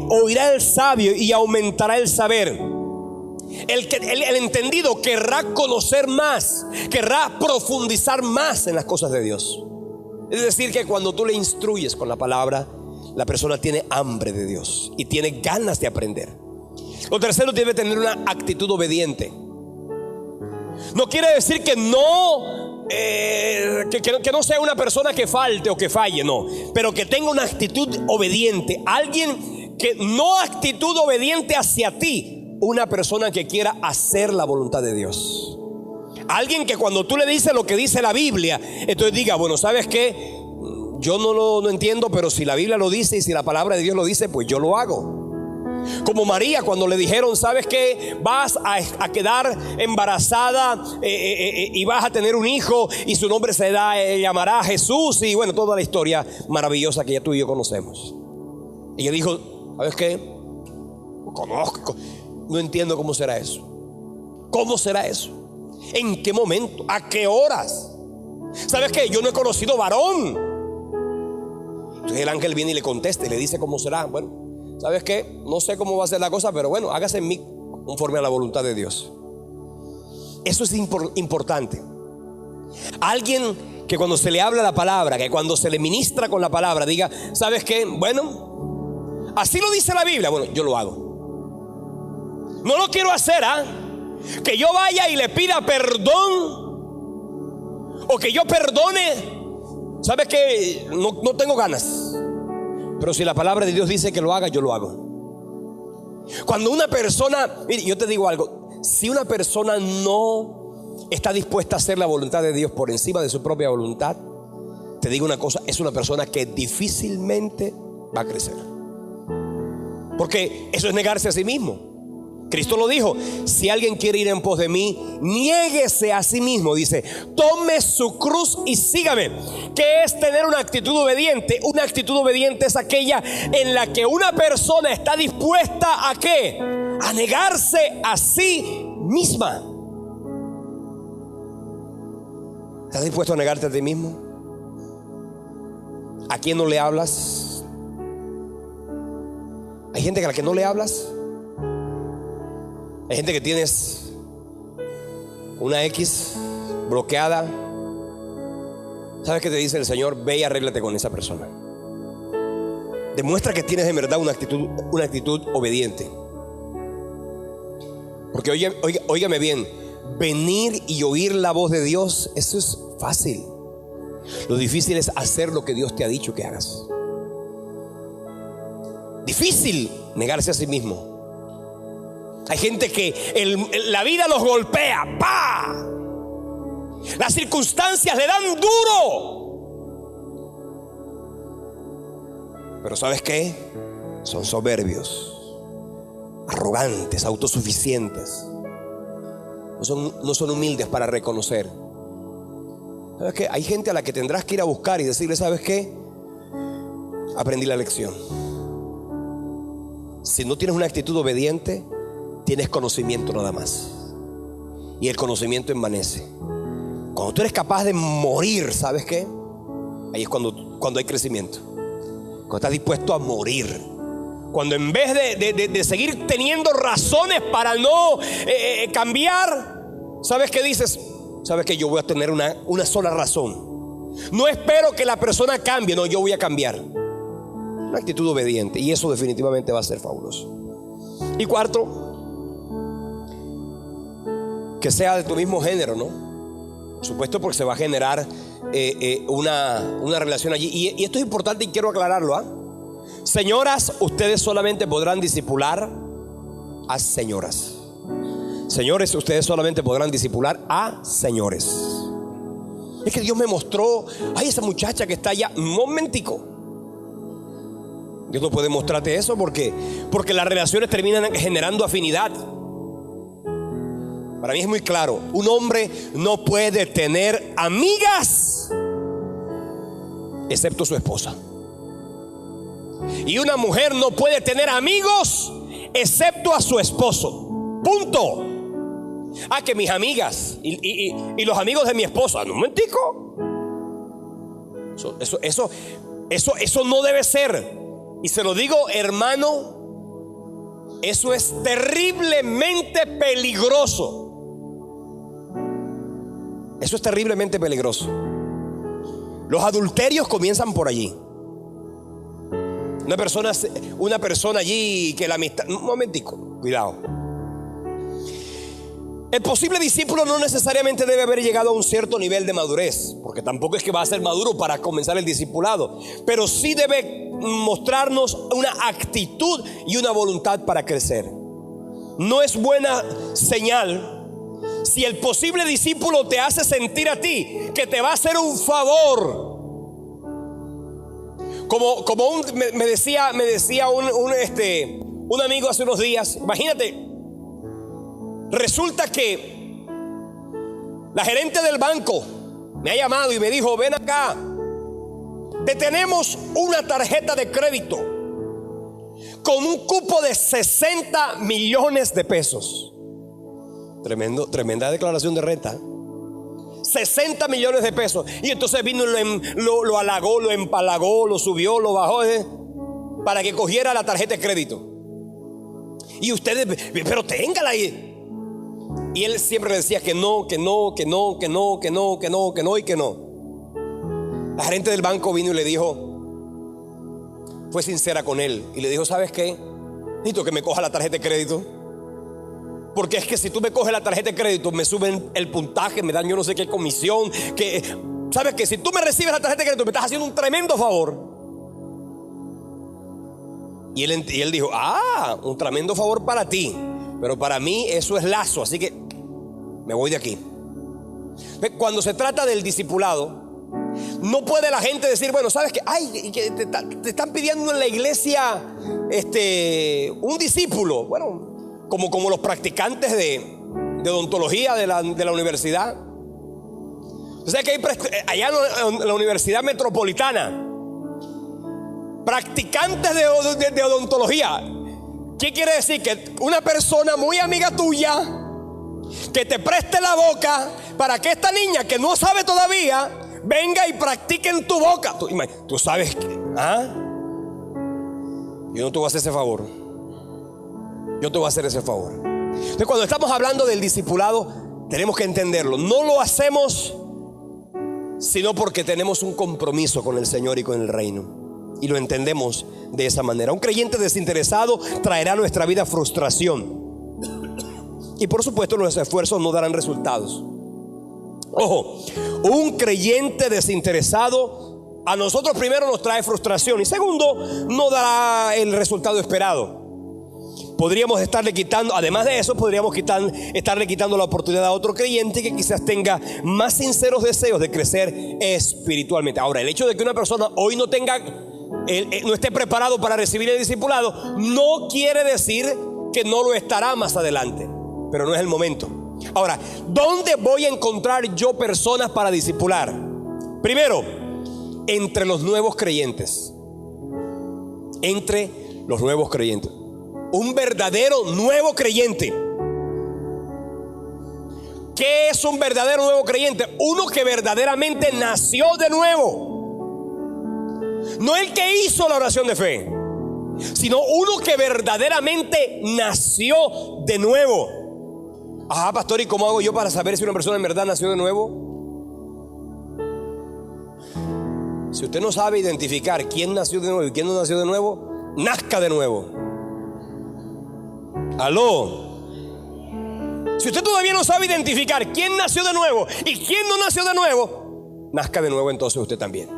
oirá el sabio y aumentará el saber. El entendido querrá conocer más, querrá profundizar más en las cosas de Dios. Es decir, que cuando tú le instruyes con la palabra, la persona tiene hambre de Dios y tiene ganas de aprender. Lo tercero, debe tener una actitud obediente. No quiere decir que no sea una persona que falte o que falle, no, pero que tenga una actitud obediente. Alguien que no actitud obediente hacia ti, una persona que quiera hacer la voluntad de Dios. Alguien que cuando tú le dices lo que dice la Biblia, entonces diga: bueno, ¿sabes qué? Yo no entiendo, pero si la Biblia lo dice y si la palabra de Dios lo dice, pues yo lo hago. Como María, cuando le dijeron: ¿sabes qué? Vas a quedar embarazada y vas a tener un hijo y su nombre llamará Jesús. Y bueno, toda la historia maravillosa que ya tú y yo conocemos. Y ella dijo: ¿sabes qué? Conozco. No entiendo cómo será eso. ¿Cómo será eso? ¿En qué momento? ¿A qué horas? ¿Sabes qué? Yo no he conocido varón. Entonces el ángel viene y le contesta y le dice cómo será. Bueno, ¿sabes qué? No sé cómo va a ser la cosa, pero bueno, hágase en mí conforme a la voluntad de Dios. Eso es importante. Alguien que cuando se le habla la palabra, que cuando se le ministra con la palabra, diga, ¿sabes qué? Bueno, así lo dice la Biblia. Bueno, yo lo hago. No lo quiero hacer, que yo vaya y le pida perdón, o que yo perdone. ¿Sabes qué? No tengo ganas. Pero si la palabra de Dios dice que lo haga, yo lo hago. Cuando una persona, mire, yo te digo algo, si una persona no está dispuesta a hacer la voluntad de Dios por encima de su propia voluntad, te digo una cosa, es una persona que difícilmente va a crecer. Porque eso es negarse a sí mismo. Cristo lo dijo, si alguien quiere ir en pos de mí, niéguese a sí mismo, dice, tome su cruz y sígame. ¿Qué es tener una actitud obediente? Una actitud obediente es aquella en la que una persona está dispuesta a ¿qué? A negarse a sí misma. ¿Estás dispuesto a negarte a ti mismo? ¿A quién no le hablas? Hay gente a la que no le hablas. Hay gente que tienes una X bloqueada. ¿Sabes qué te dice el Señor? Ve y arréglate con esa persona. Demuestra que tienes de verdad una actitud obediente. Porque óigame bien, venir y oír la voz de Dios, eso es fácil. Lo difícil es hacer lo que Dios te ha dicho que hagas. Difícil negarse a sí mismo. Hay gente que la vida los golpea, ¡pa! Las circunstancias le dan duro. Pero ¿sabes qué? Son soberbios, arrogantes, autosuficientes. No son humildes para reconocer. ¿Sabes qué? Hay gente a la que tendrás que ir a buscar y decirle, ¿sabes qué? Aprendí la lección. Si no tienes una actitud obediente, tienes conocimiento nada más. Y el conocimiento envanece. Cuando tú eres capaz de morir, ¿sabes qué? Ahí es cuando hay crecimiento. Cuando estás dispuesto a morir. Cuando en vez de seguir teniendo razones para no cambiar, ¿sabes qué dices? ¿Sabes qué? Yo voy a tener una sola razón. No espero que la persona cambie, no, yo voy a cambiar. Una actitud obediente. Y eso definitivamente va a ser fabuloso. Y cuarto, que sea de tu mismo género, ¿no? Por supuesto, porque se va a generar una relación allí. Y esto es importante y quiero aclararlo, Señoras, ustedes solamente podrán discipular a señoras. Señores, ustedes solamente podrán discipular a señores. Es que Dios me mostró, ay, esa muchacha que está allá. Un momentico. Dios no puede mostrarte eso porque las relaciones terminan generando afinidad. Para mí es muy claro, un hombre no puede tener amigas excepto su esposa. Y una mujer no puede tener amigos excepto a su esposo. Punto. Que mis amigas y los amigos de mi esposa. Un momentico. Eso no debe ser. Y se lo digo, hermano, eso es terriblemente peligroso. Eso es terriblemente peligroso. Los adulterios comienzan por allí. Una persona allí que la amistad. Un momentico, cuidado. El posible discípulo no necesariamente debe haber llegado a un cierto nivel de madurez, porque tampoco es que va a ser maduro para comenzar el discipulado, pero sí debe mostrarnos una actitud y una voluntad para crecer. No es buena señal si el posible discípulo te hace sentir a ti que te va a hacer un favor. Me decía un amigo hace unos días, imagínate, resulta que la gerente del banco me ha llamado y me dijo, ven acá, te tenemos una tarjeta de crédito con un cupo de 60 millones de pesos. Tremenda declaración de renta. 60 millones de pesos. Y entonces vino y lo halagó, lo empalagó, lo subió, lo bajó, para que cogiera la tarjeta de crédito. Y ustedes, pero téngala ahí. Y él siempre le decía que no y que no. La gerente del banco vino y le dijo, fue sincera con él y le dijo, ¿sabes qué? Necesito que me coja la tarjeta de crédito, porque es que si tú me coges la tarjeta de crédito me suben el puntaje, me dan yo no sé qué comisión, que sabes que si tú me recibes la tarjeta de crédito me estás haciendo un tremendo favor. Y él dijo, un tremendo favor para ti, pero para mí eso es lazo, así que me voy de aquí. Cuando se trata del discipulado, no puede la gente decir, bueno, sabes que te están pidiendo en la iglesia un discípulo. Bueno, como los practicantes de odontología de la universidad. O sea que hay allá en la Universidad Metropolitana practicantes de odontología. ¿Qué quiere decir? Que una persona muy amiga tuya que te preste la boca para que esta niña que no sabe todavía venga y practique en tu boca. Tú sabes que yo no te voy a hacer ese favor. Yo te voy a hacer ese favor. Entonces, cuando estamos hablando del discipulado, tenemos que entenderlo. No lo hacemos sino porque tenemos un compromiso con el Señor y con el reino. Y lo entendemos de esa manera. Un creyente desinteresado traerá a nuestra vida frustración. Y por supuesto los esfuerzos no darán resultados. Ojo, un creyente desinteresado a nosotros primero nos trae frustración y segundo no dará el resultado esperado. Podríamos estarle quitando, además de eso, estarle quitando la oportunidad a otro creyente que quizás tenga más sinceros deseos de crecer espiritualmente. Ahora, el hecho de que una persona hoy no esté preparado para recibir el discipulado no quiere decir que no lo estará más adelante, pero no es el momento. Ahora, ¿dónde voy a encontrar yo personas para discipular? Primero, entre los nuevos creyentes. Entre los nuevos creyentes. Un verdadero nuevo creyente. ¿Qué es un verdadero nuevo creyente? Uno que verdaderamente nació de nuevo. No el que hizo la oración de fe, sino uno que verdaderamente nació de nuevo. Pastor, ¿y cómo hago yo para saber si una persona en verdad nació de nuevo? Si usted no sabe identificar quién nació de nuevo y quién no nació de nuevo, nazca de nuevo. Aló. Si usted todavía no sabe identificar quién nació de nuevo y quién no nació de nuevo, nazca de nuevo entonces usted también.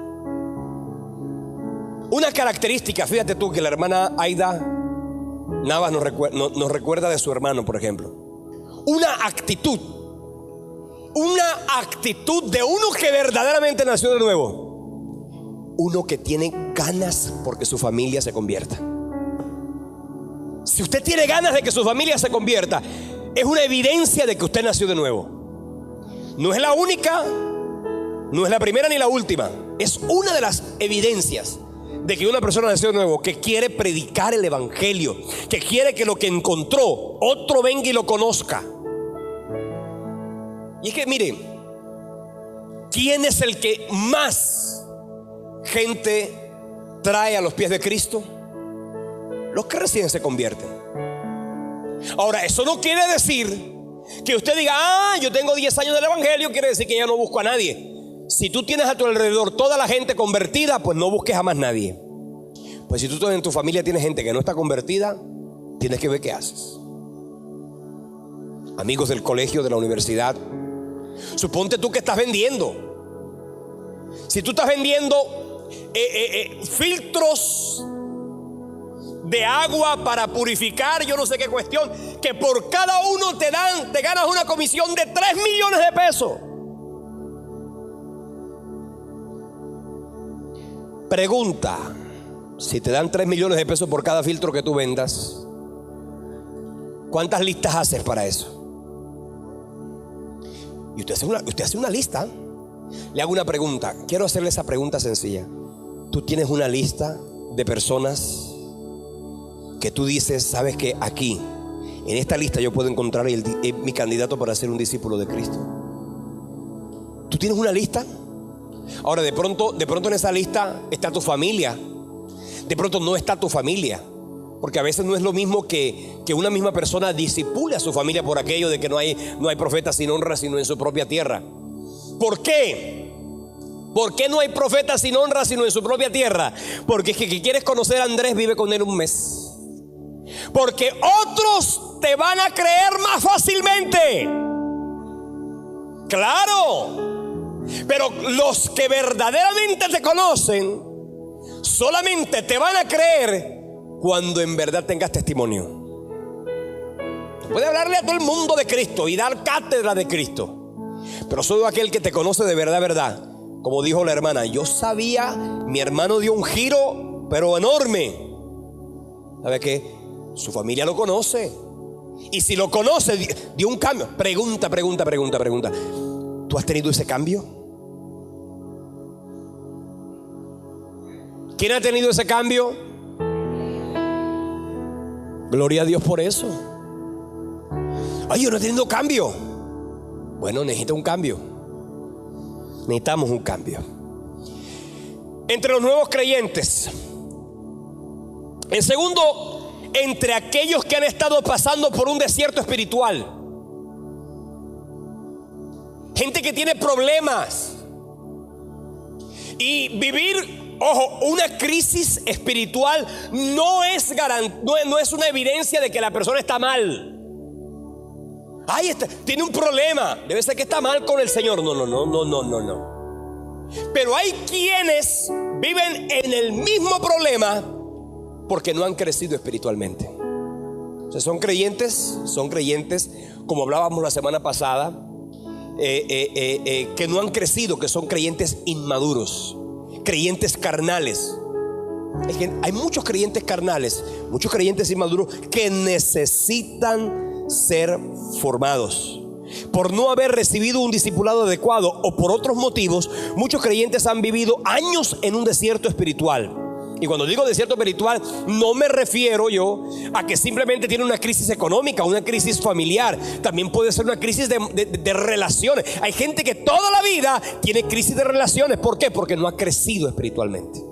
Una característica, fíjate tú, que la hermana Aida Navas nos recuerda de su hermano, por ejemplo. Una actitud de uno que verdaderamente nació de nuevo. Uno que tiene ganas porque su familia se convierta. Si usted tiene ganas de que su familia se convierta, es una evidencia de que usted nació de nuevo. No es la única, no es la primera ni la última. Es una de las evidencias de que una persona nació de nuevo, que quiere predicar el evangelio, que quiere que lo que encontró otro venga y lo conozca. Y es que mire, ¿quién es el que más gente trae a los pies de Cristo? Los que recién se convierten. Ahora, eso no quiere decir que usted diga, yo tengo 10 años del evangelio, quiere decir que ya no busco a nadie. Si tú tienes a tu alrededor toda la gente convertida, pues no busques a más nadie. Pues si tú en tu familia tienes gente que no está convertida, tienes que ver qué haces. Amigos del colegio, de la universidad, suponte tú que estás vendiendo. Si tú estás vendiendo filtros de agua para purificar, yo no sé qué cuestión, que por cada uno te ganas una comisión de 3 millones de pesos. Pregunta: si te dan 3 millones de pesos por cada filtro que tú vendas, ¿cuántas listas haces para eso? Y usted hace una lista. Le hago una pregunta. Quiero hacerle esa pregunta sencilla. ¿Tú tienes una lista de personas que tú dices, sabes que aquí, en esta lista yo puedo encontrar mi candidato para ser un discípulo de Cristo? ¿Tú tienes una lista? Ahora, de pronto en esa lista está tu familia. De pronto no está tu familia, porque a veces no es lo mismo que una misma persona disipule a su familia por aquello de que no hay profeta sin honra sino en su propia tierra. ¿Por qué? ¿Por qué no hay profeta sin honra sino en su propia tierra? Porque es que quieres conocer a Andrés, vive con él un mes. Porque otros te van a creer más fácilmente. Claro. Pero los que verdaderamente te conocen solamente te van a creer cuando en verdad tengas testimonio. Puede hablarle a todo el mundo de Cristo y dar cátedra de Cristo, pero solo aquel que te conoce de verdad, verdad. Como dijo la hermana, yo sabía, mi hermano dio un giro, pero enorme. ¿Sabe qué? Su familia lo conoce. Y si lo conoce, dio un cambio. Pregunta. ¿Tú has tenido ese cambio? ¿Quién ha tenido ese cambio? Gloria a Dios por eso. Ay, yo no he tenido cambio. Bueno, necesita un cambio. Necesitamos un cambio. Entre los nuevos creyentes. En segundo, entre aquellos que han estado pasando por un desierto espiritual. Gente que tiene problemas. Y vivir, ojo, una crisis espiritual no es una evidencia de que la persona está mal. Ay, tiene un problema, debe ser que está mal con el Señor. No. Pero hay quienes viven en el mismo problema porque no han crecido espiritualmente. O sea, son creyentes, como hablábamos la semana pasada, que no han crecido, que son creyentes inmaduros, creyentes carnales. Es que hay muchos creyentes carnales, muchos creyentes inmaduros que necesitan ser formados. Por no haber recibido un discipulado adecuado o por otros motivos, muchos creyentes han vivido años en un desierto espiritual. Y cuando digo desierto espiritual, no me refiero yo a que simplemente tiene una crisis económica, una crisis familiar. También puede ser una crisis de relaciones. Hay gente que toda la vida tiene crisis de relaciones. ¿Por qué? Porque no ha crecido espiritualmente.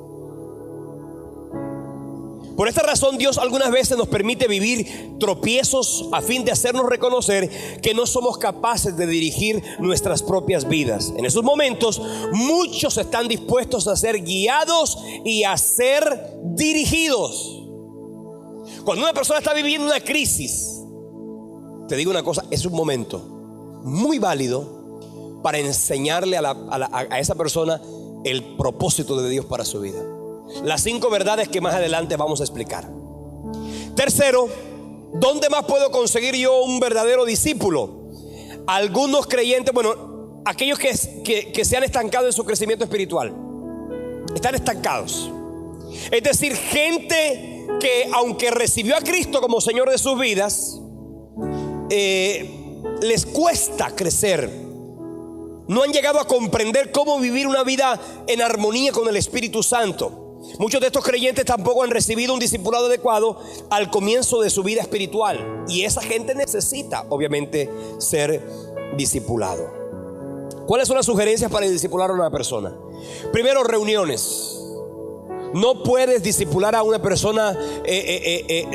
Por esta razón, Dios algunas veces nos permite vivir tropiezos a fin de hacernos reconocer que no somos capaces de dirigir nuestras propias vidas. En esos momentos, muchos están dispuestos a ser guiados y a ser dirigidos. Cuando una persona está viviendo una crisis, te digo una cosa, es un momento muy válido para enseñarle a esa persona el propósito de Dios para su vida. Las 5 verdades que más adelante vamos a explicar. Tercero, ¿dónde más puedo conseguir yo un verdadero discípulo? Algunos creyentes, bueno, aquellos que se han estancado en su crecimiento espiritual, están estancados. Es decir, gente que aunque recibió a Cristo como Señor de sus vidas, les cuesta crecer. No han llegado a comprender cómo vivir una vida en armonía con el Espíritu Santo. Muchos de estos creyentes tampoco han recibido un discipulado adecuado al comienzo de su vida espiritual. Y esa gente necesita, obviamente, ser discipulado. ¿Cuáles son las sugerencias para discipular a una persona? Primero, reuniones. No puedes discipular a una persona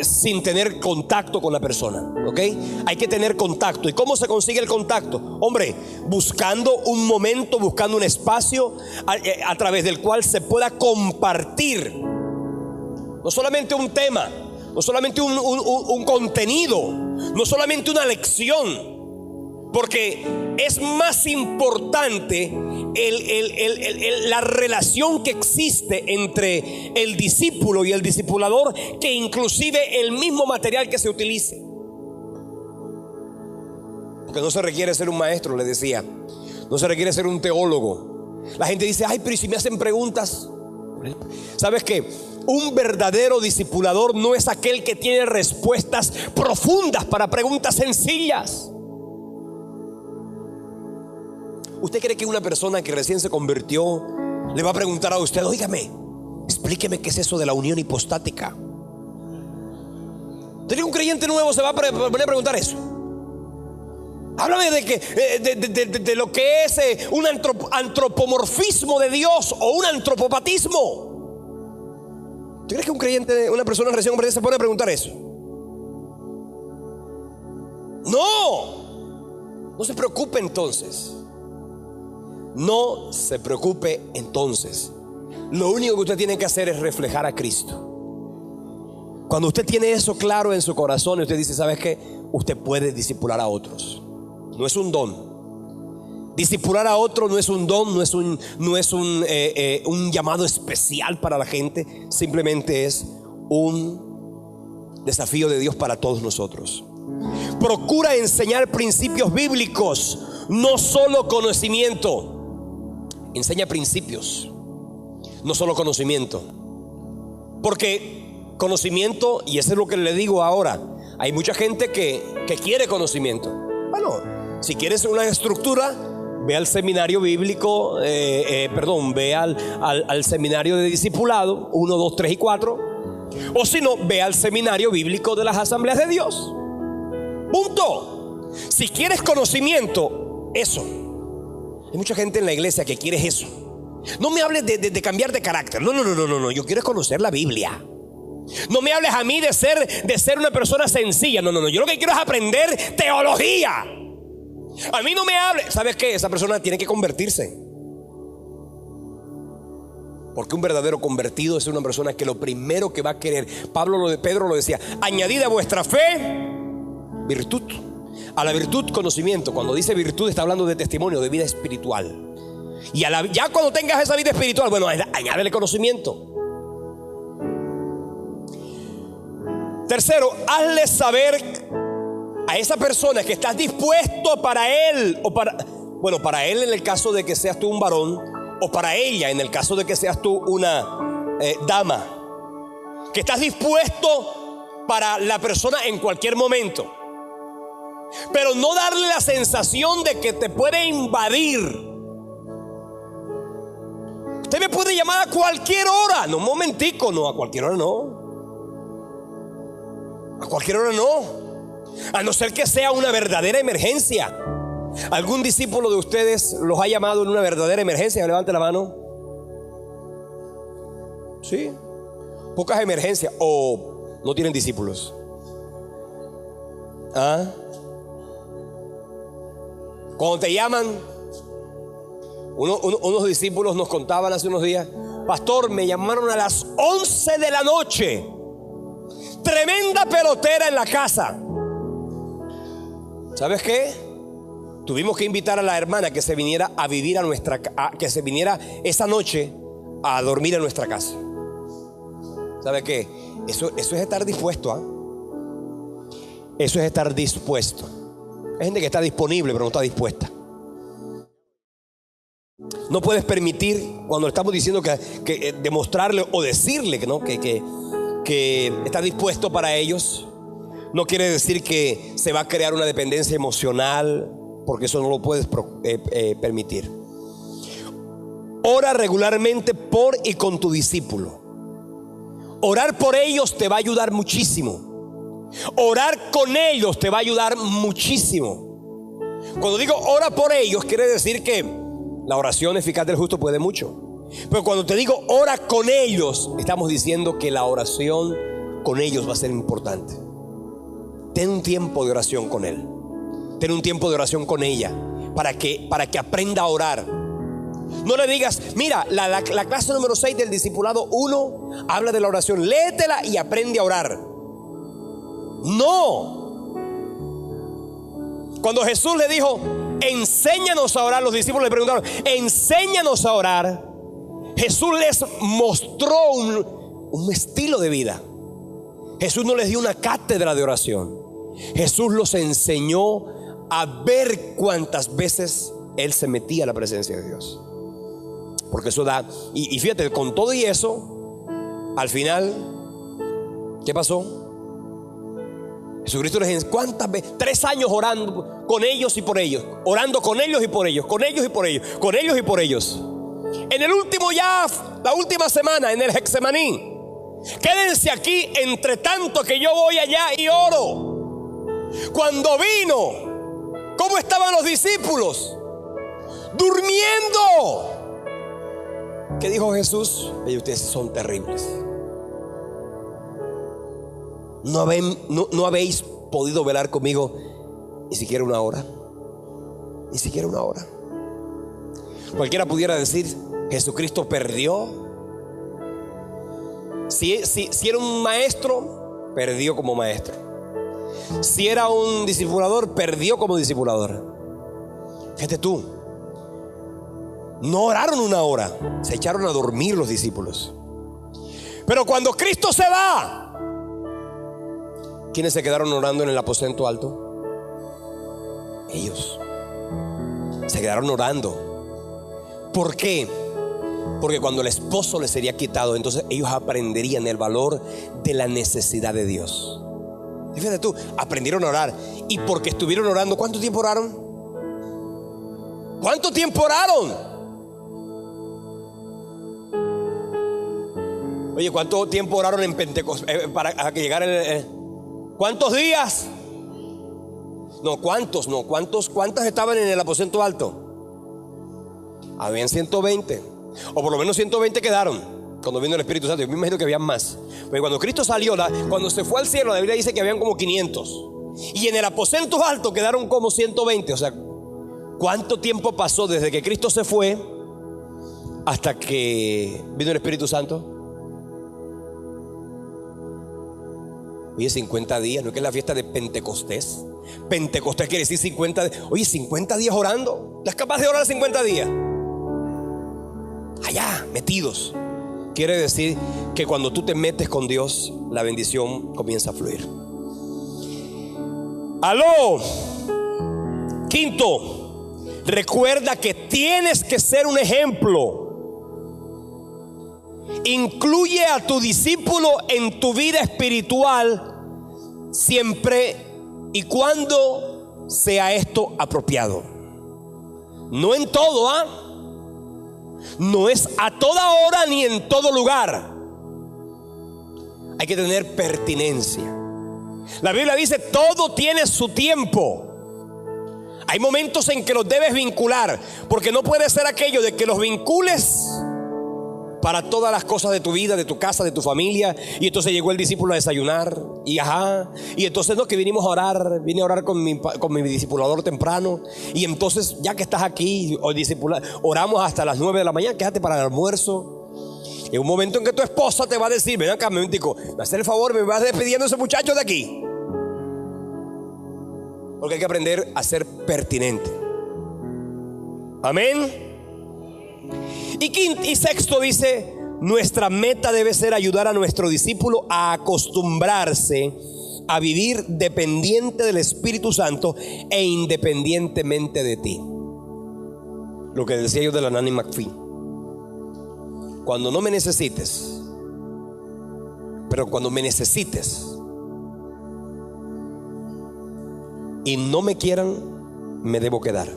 sin tener contacto con la persona, ¿ok? Hay que tener contacto. ¿Y cómo se consigue el contacto? Hombre, buscando un momento, buscando un espacio a través del cual se pueda compartir no solamente un tema, no solamente un contenido, no solamente una lección. Porque es más importante la relación que existe entre el discípulo y el discipulador que inclusive el mismo material que se utilice. Porque no se requiere ser un maestro, le decía. No se requiere ser un teólogo. La gente dice, ay, pero ¿y si me hacen preguntas? ¿Sabes qué? Un verdadero discipulador no es aquel que tiene respuestas profundas para preguntas sencillas. ¿Usted cree que una persona que recién se convirtió le va a preguntar a usted, óigame, explíqueme qué es eso de la unión hipostática? ¿Usted cree que un creyente nuevo se va a poner a preguntar eso? Háblame de lo que es un antropomorfismo de Dios o un antropopatismo. ¿Usted cree que un creyente, una persona recién convertida se pone a preguntar eso? No se preocupe entonces. No se preocupe entonces. Lo único que usted tiene que hacer es reflejar a Cristo. Cuando usted tiene eso claro en su corazón y usted dice, ¿sabes qué? Usted puede discipular a otros. No es un don. Discipular a otro no es un don, no es un llamado especial para la gente. Simplemente es un desafío de Dios para todos nosotros. Procura enseñar principios bíblicos, no solo conocimiento. Enseña principios, no solo conocimiento. Porque conocimiento, y eso es lo que le digo ahora, hay mucha gente que quiere conocimiento. Bueno, si quieres una estructura, ve al seminario bíblico, ve al seminario de discipulado 1, 2, 3 y 4. O si no, ve al seminario bíblico de las Asambleas de Dios. Punto. Si quieres conocimiento, eso. Hay mucha gente en la iglesia que quiere eso. No me hables de cambiar de carácter. No. Yo quiero conocer la Biblia. No me hables a mí de ser una persona sencilla. No. Yo lo que quiero es aprender teología. A mí no me hables. ¿Sabes qué? Esa persona tiene que convertirse. Porque un verdadero convertido es una persona que lo primero que va a querer, Pedro lo decía, añadid a vuestra fe virtud. A la virtud, conocimiento. Cuando dice virtud está hablando de testimonio, de vida espiritual. Y ya cuando tengas esa vida espiritual, bueno, añádele conocimiento. Tercero, hazle saber a esa persona que estás dispuesto para él, para él en el caso de que seas tú un varón, o para ella en el caso de que seas tú una dama, que estás dispuesto para la persona en cualquier momento, pero no darle la sensación de que te puede invadir. Usted me puede llamar a cualquier hora. No, un momentico, no, a cualquier hora no. A cualquier hora no. A no ser que sea una verdadera emergencia. ¿Algún discípulo de ustedes los ha llamado en una verdadera emergencia? Levante la mano. Sí. Pocas emergencias. O no tienen discípulos. Cuando te llaman, unos discípulos nos contaban hace unos días: pastor, me llamaron a las 11 de la noche. Tremenda pelotera en la casa. ¿Sabes qué? Tuvimos que invitar a la hermana que se viniera a vivir que se viniera esa noche a dormir en nuestra casa. ¿Sabes qué? Eso es estar dispuesto. Eso es estar dispuesto. Hay gente que está disponible pero no está dispuesta. No puedes permitir, cuando estamos diciendo que demostrarle o decirle que está dispuesto para ellos, no quiere decir que se va a crear una dependencia emocional, porque eso no lo puedes permitir. Ora regularmente por y con tu discípulo. Orar por ellos te va a ayudar muchísimo. Orar con ellos te va a ayudar muchísimo. Cuando digo ora por ellos, quiere decir que la oración eficaz del justo puede mucho. Pero cuando te digo ora con ellos, estamos diciendo que la oración con ellos va a ser importante. Ten un tiempo de oración con él. Ten un tiempo de oración con ella para que aprenda a orar. No le digas, mira, la clase número 6 del discipulado 1 habla de la oración, léetela y aprende a orar. No. Cuando Jesús le dijo, enséñanos a orar, los discípulos le preguntaron, enséñanos a orar. Jesús les mostró un estilo de vida. Jesús no les dio una cátedra de oración. Jesús los enseñó a ver cuántas veces Él se metía a la presencia de Dios. Porque eso da. Y fíjate, con todo y eso, al final, ¿qué pasó? Jesucristo les enseñó cuántas veces, 3 años orando con ellos y por ellos, orando con ellos y por ellos, con ellos y por ellos, con ellos y por ellos. En el último la última semana, en el Getsemaní, quédense aquí entre tanto que yo voy allá y oro. Cuando vino, ¿cómo estaban los discípulos? Durmiendo. ¿Qué dijo Jesús? Y ustedes son terribles. No habéis podido velar conmigo ni siquiera una hora. Ni siquiera una hora. Cualquiera pudiera decir, Jesucristo perdió. Si era un maestro, perdió como maestro. Si era un discipulador, perdió como discipulador. Fíjate tú, no oraron una hora, se echaron a dormir los discípulos. Pero cuando Cristo se va, ¿quiénes se quedaron orando en el aposento alto? Ellos se quedaron orando. ¿Por qué? Porque cuando el esposo les sería quitado, entonces ellos aprenderían el valor de la necesidad de Dios. Fíjate tú, aprendieron a orar. Y porque estuvieron orando, ¿cuánto tiempo oraron? ¿Cuánto tiempo oraron? Oye, ¿cuánto tiempo oraron en Pentecostés para que llegara ¿cuántos días? No, ¿cuántos? No, ¿cuántas estaban en el aposento alto? Habían 120. O por lo menos 120 quedaron cuando vino el Espíritu Santo. Yo me imagino que habían más. Pero cuando Cristo salió, cuando se fue al cielo, la Biblia dice que habían como 500. Y en el aposento alto quedaron como 120. O sea, ¿cuánto tiempo pasó desde que Cristo se fue hasta que vino el Espíritu Santo? Oye, 50 días, ¿no es que es la fiesta de Pentecostés? Pentecostés quiere decir 50 días. Oye, 50 días orando. ¿Estás capaz de orar 50 días? Allá, metidos. Quiere decir que cuando tú te metes con Dios, la bendición comienza a fluir. Aló. Quinto, recuerda que tienes que ser un ejemplo. Incluye a tu discípulo en tu vida espiritual siempre y cuando sea esto apropiado. No en todo, no es a toda hora ni en todo lugar. Hay que tener pertinencia. La Biblia dice, todo tiene su tiempo. Hay momentos en que los debes vincular, porque no puede ser aquello de que los vincules para todas las cosas de tu vida, de tu casa, de tu familia. Y entonces llegó el discípulo a desayunar. Y entonces no, que vinimos a orar. Vine a orar con mi discipulador temprano. Y entonces ya que estás aquí, oramos hasta las 9 de la mañana. Quédate para el almuerzo. En un momento en que tu esposa te va a decir, ven acá, me haces el favor, me vas despidiendo a ese muchacho de aquí. Porque hay que aprender a ser pertinente. Amén. Y sexto dice, nuestra meta debe ser ayudar a nuestro discípulo a acostumbrarse a vivir dependiente del Espíritu Santo e independientemente de ti. Lo que decía yo de la Nanny McPhee. Cuando no me necesites, pero cuando me necesites y no me quieran, me debo quedar.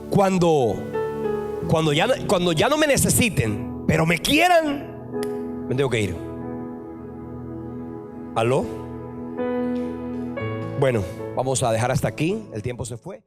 Cuando ya no me necesiten, pero me quieran, me tengo que ir. ¿Aló? Bueno, vamos a dejar hasta aquí. El tiempo se fue.